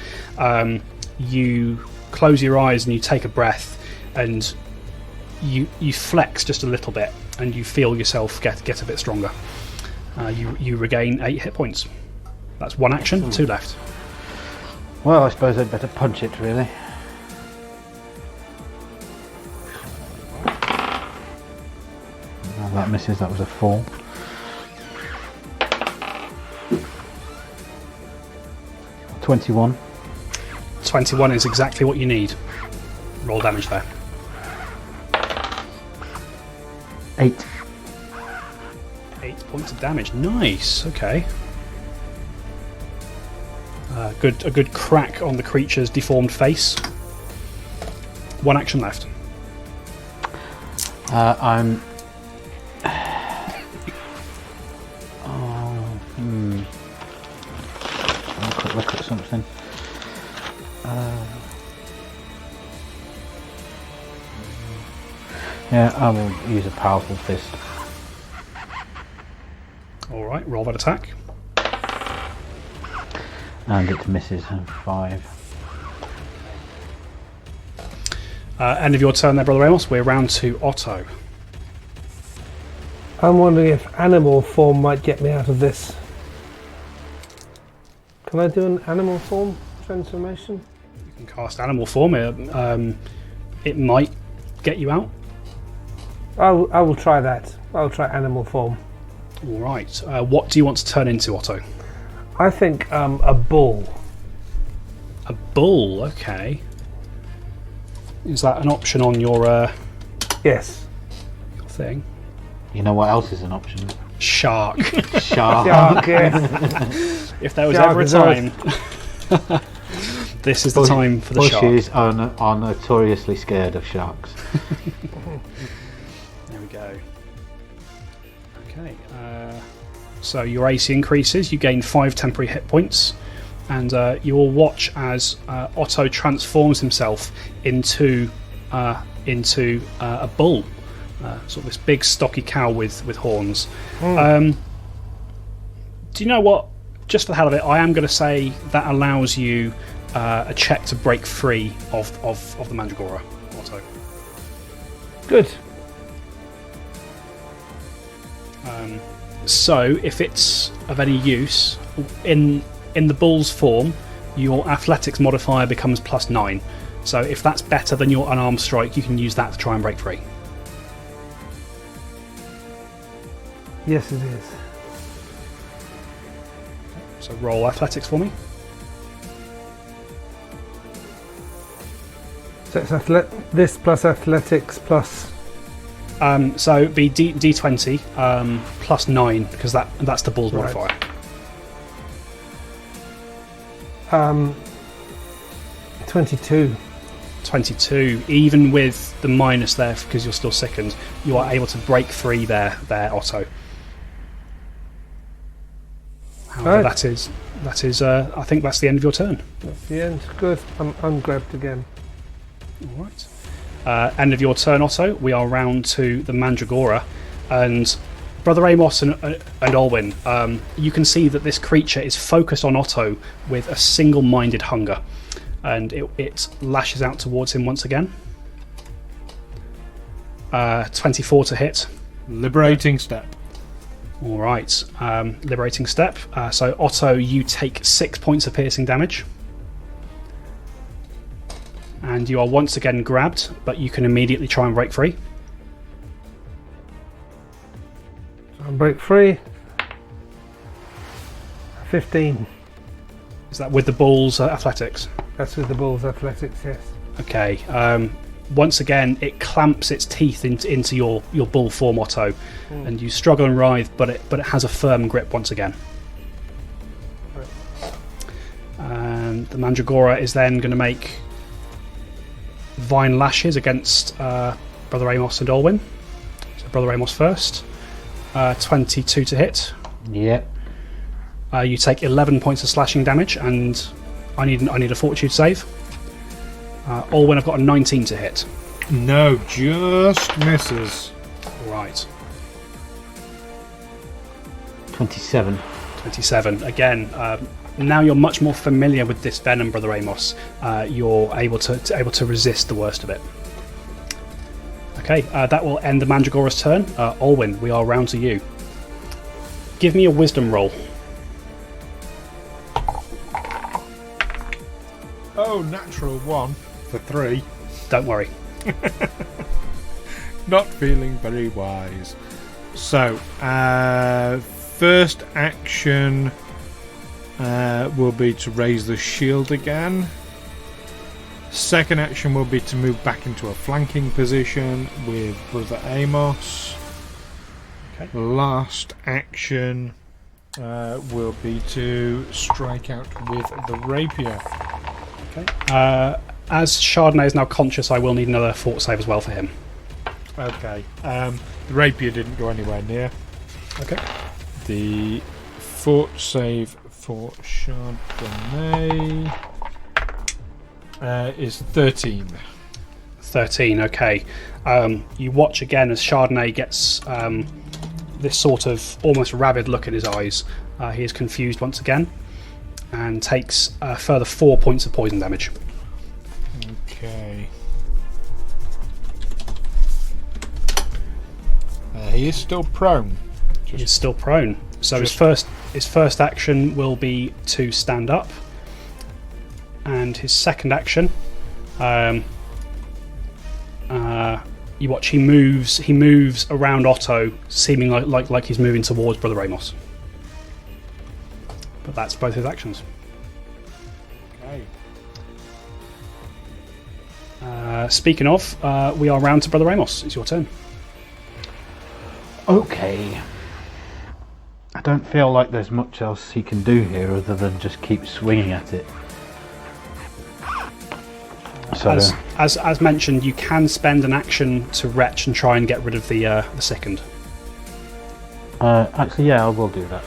you close your eyes and you take a breath, and you flex just a little bit, and you feel yourself get a bit stronger. You regain 8 hit points. That's 1 action, 2 left. Well, I suppose I'd better punch it, really. Well, that misses. That was a 4. $21. 21 is exactly what you need. Roll damage there. 8. 8 points of damage. Nice. Okay. A good crack on the creature's deformed face. 1 action left. I'm. Have a quick look at something. Yeah, I will use a powerful fist. Alright, roll that attack. And it misses. 5. End of your turn there, Brother Amos. We're round to Otto. I'm wondering if animal form might get me out of this. Can I do an animal form transformation? You can cast animal form. It might get you out. I will try that. I'll try animal form. Alright. What do you want to turn into, Otto? I think a bull. A bull, okay. Is that an option on your Yes. thing? You know what else is an option? Shark. Shark. Shark, yes. If there was Shark ever a is time, this is the time for the shark. Bushes are notoriously scared of sharks. There we go. Okay. So your AC increases. You gain 5 temporary hit points, and you will watch as Otto transforms himself into into a bull, sort of this big stocky cow with horns. Do you know what? Just for the hell of it, I am going to say that allows you a check to break free of the Mandragora. Otto. Good. So, if it's of any use, in the bull's form, your athletics modifier becomes +9. So, if that's better than your unarmed strike, you can use that to try and break free. Yes, it is. So, roll athletics for me. So it's this plus athletics plus. So it'd be D20 +9 because that's the bull's Right. modifier. 22. 22, even with the minus there because you're still sickened, you are able to break free there, Otto. However, Right. that is. I think that's the end of your turn. That's the end. Good. I'm ungrabbed again. All right. End of your turn, Otto. We are round to the Mandragora, and Brother Amos and Olwyn. You can see that this creature is focused on Otto with a single-minded hunger, and it lashes out towards him once again. 24 to hit. Liberating step. All right. Liberating step. So Otto, you take 6 points of piercing damage. And you are once again grabbed, but you can immediately try and break free. So I break free. 15. Is that with the bull's athletics? That's with the bull's athletics, yes. Okay. Once again, it clamps its teeth into your bull form, Otto, and you struggle and writhe, but it has a firm grip once again. Right. And the Mandragora is then going to make vine lashes against Brother Amos and Olwyn. So Brother Amos first. 22 to hit. Yep. You take 11 points of slashing damage, and I need a fortitude save. Olwyn, I've got a 19 to hit. No, just misses. Right. 27. 27. Again, now you're much more familiar with this venom, Brother Amos. You're able to resist the worst of it. Okay, that will end the Mandragora's turn. Olwyn, we are round to you. Give me a wisdom roll. Oh, natural 1 for 3. Don't worry. Not feeling very wise. So, first action will be to raise the shield again. Second action will be to move back into a flanking position with Brother Amos. Okay. Last action will be to strike out with the rapier. Okay. As Chardonnay is now conscious, I will need another fort save as well for him. Okay. The rapier didn't go anywhere near. Okay. The fort save for Chardonnay is 13. 13, okay. You watch again as Chardonnay gets this sort of almost rabid look in his eyes. He is confused once again and takes a further 4 points of poison damage. Okay. He is still prone. He is still prone. So his first action will be to stand up, and his second action, you watch he moves around Otto, seeming like he's moving towards Brother Amos. But that's both his actions. Okay. Speaking of, we are round to Brother Amos. It's your turn. Okay. I don't feel like there's much else he can do here other than just keep swinging at it. So, As mentioned, you can spend an action to retch and try and get rid of the sickened. actually, yeah, I will do that.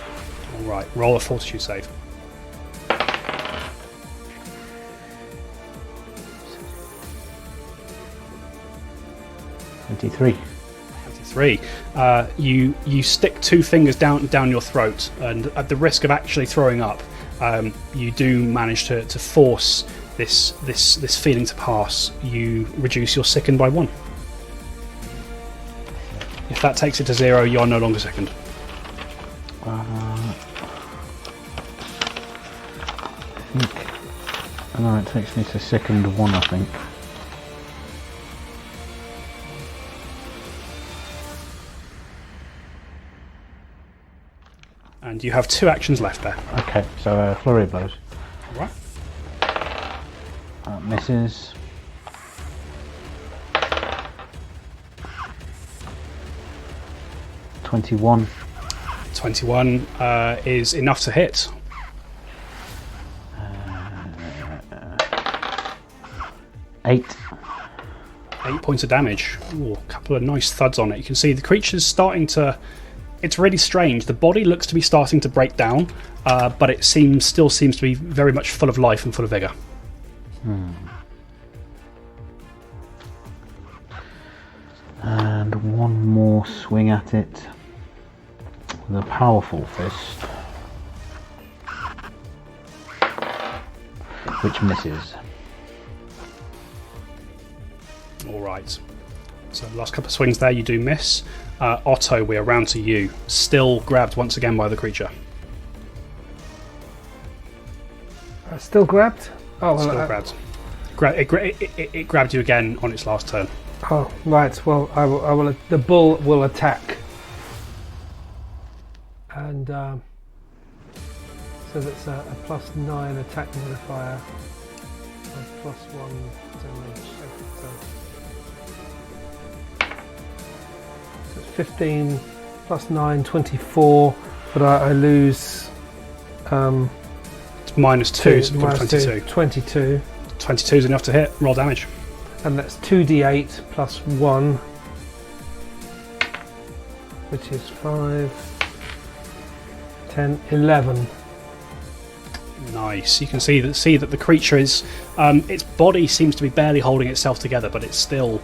All right, roll a fortitude save. 23. 23. You stick 2 fingers down your throat, and at the risk of actually throwing up, you do manage to force this feeling to pass. You reduce your sicken by 1. If that takes it to 0, you are no longer sickened. No, it takes me to sickened 1, I think. And you have 2 actions left there. Okay, so flurry of blows. Alright. Misses. $21. 21 is enough to hit. 8. 8 points of damage. Ooh, a couple of nice thuds on it. You can see the creature's starting to... It's really strange. The body looks to be starting to break down, but it still seems to be very much full of life and full of vigour. And one more swing at it with a powerful fist, which misses. Alright. So the last couple of swings there, you do miss. Otto, we're round to you. Still grabbed once again by the creature. Still grabbed? Oh, well, Still grabbed. It grabbed you again on its last turn. Oh, right. Well, I will. The bull will attack, and so that's a +9 attack modifier, and +1 damage. So it's 15 +9, 24. But I lose. It's -2, so minus 22. 22. 22 is enough to hit. Roll damage. And that's 2d8 +1, which is 5, 10, 11. Nice. You can see that the creature is... its body seems to be barely holding itself together, but it's still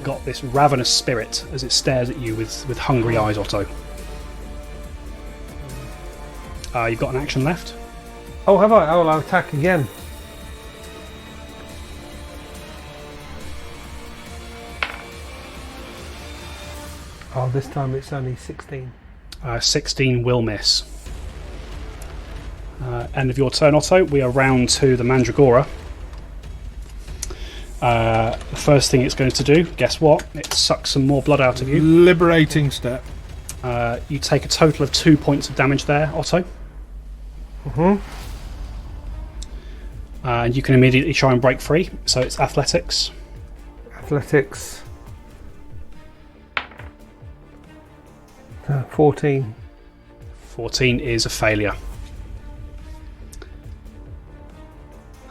got this ravenous spirit as it stares at you with hungry eyes, Otto. You've got an action left. Oh, have I? Oh, I'll attack again. Oh, this time it's only 16. 16 will miss. End of your turn, Otto. We are round to the Mandragora. The first thing it's going to do, guess what? It sucks some more blood out of you. Liberating step. You take a total of 2 points of damage there, Otto. And you can immediately try and break free. So it's athletics. Athletics. 14. 14 is a failure.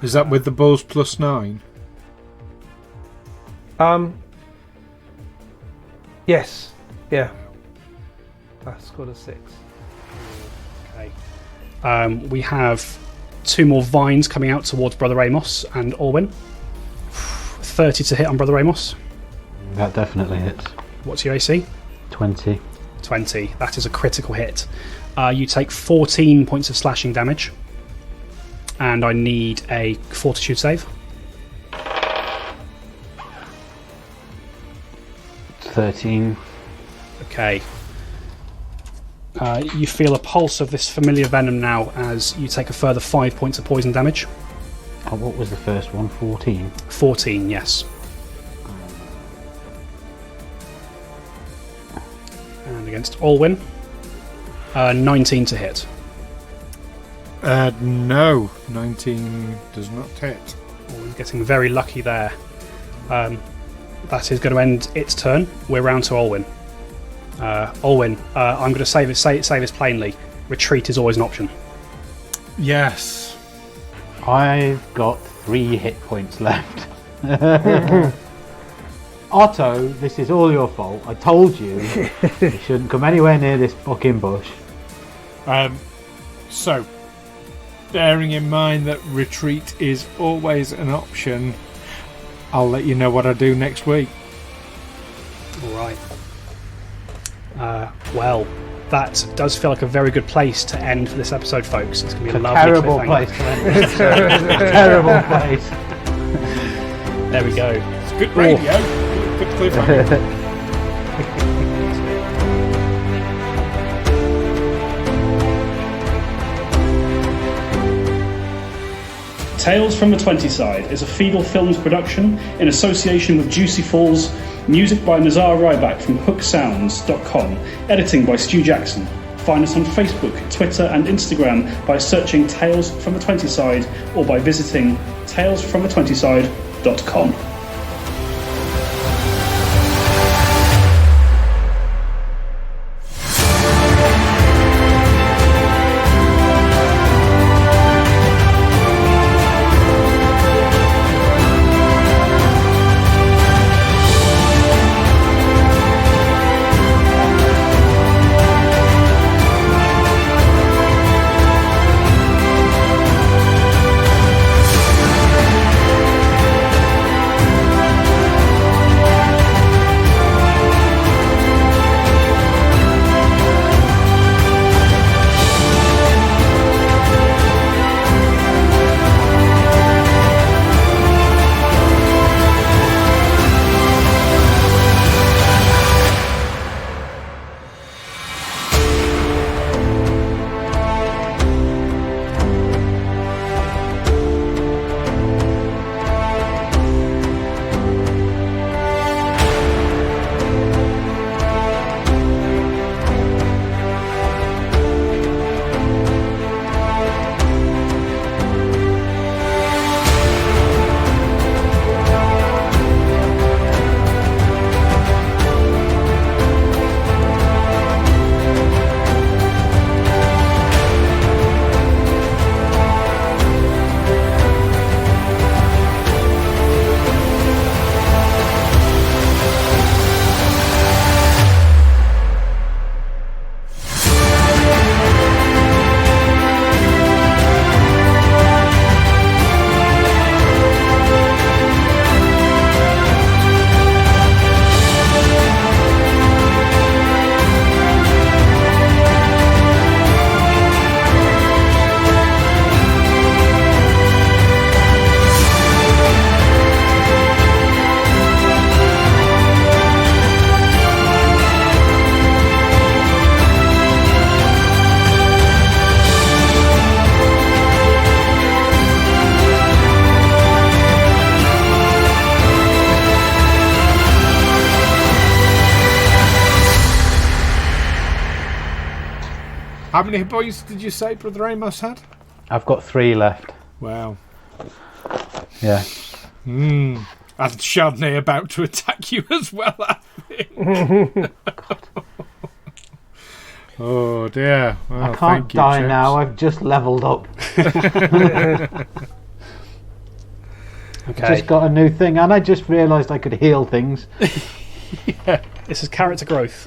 Is that with the bulls +9? Yes. Yeah. I scored a 6. Okay. We have 2 more vines coming out towards Brother Amos and Orwin. 30 to hit on Brother Amos. That definitely hits. What's your AC? 20. 20. That is a critical hit. You take 14 points of slashing damage. And I need a fortitude save. 13. Okay. You feel a pulse of this familiar venom now as you take a further 5 points of poison damage. Oh, what was the first one? 14? 14, yes. And against Olwyn, 19 to hit. No, 19 does not hit. Olwyn's getting very lucky there. That is going to end its turn. We're round to Olwyn. Olwyn, I'm going to say this plainly. Retreat is always an option. Yes. I've got 3 hit points left. Otto, this is all your fault. I told you you shouldn't come anywhere near this fucking bush. So, bearing in mind that retreat is always an option, I'll let you know what I do next week. All right. Well, that does feel like a very good place to end for this episode, folks. It's going to be a lovely Terrible cliffhanger. place to end this. Terrible place. There we go. It's good radio. Good cliffhanger. Tales from the 20 Side is a Feedle Films production in association with Juicy Falls, music by Nazar Ryback from hooksounds.com, editing by Stu Jackson. Find us on Facebook, Twitter and Instagram by searching Tales from the 20 Side or by visiting talesfromthe20side.com. How many hit points did you say Brother Amos had? I've got 3 left. Wow. Yeah. And Chardonnay about to attack you as well, I think. Oh dear. Well, I can't thank you, die chaps. now. I've just levelled up. Okay. Just got a new thing, and I just realised I could heal things. This is character growth.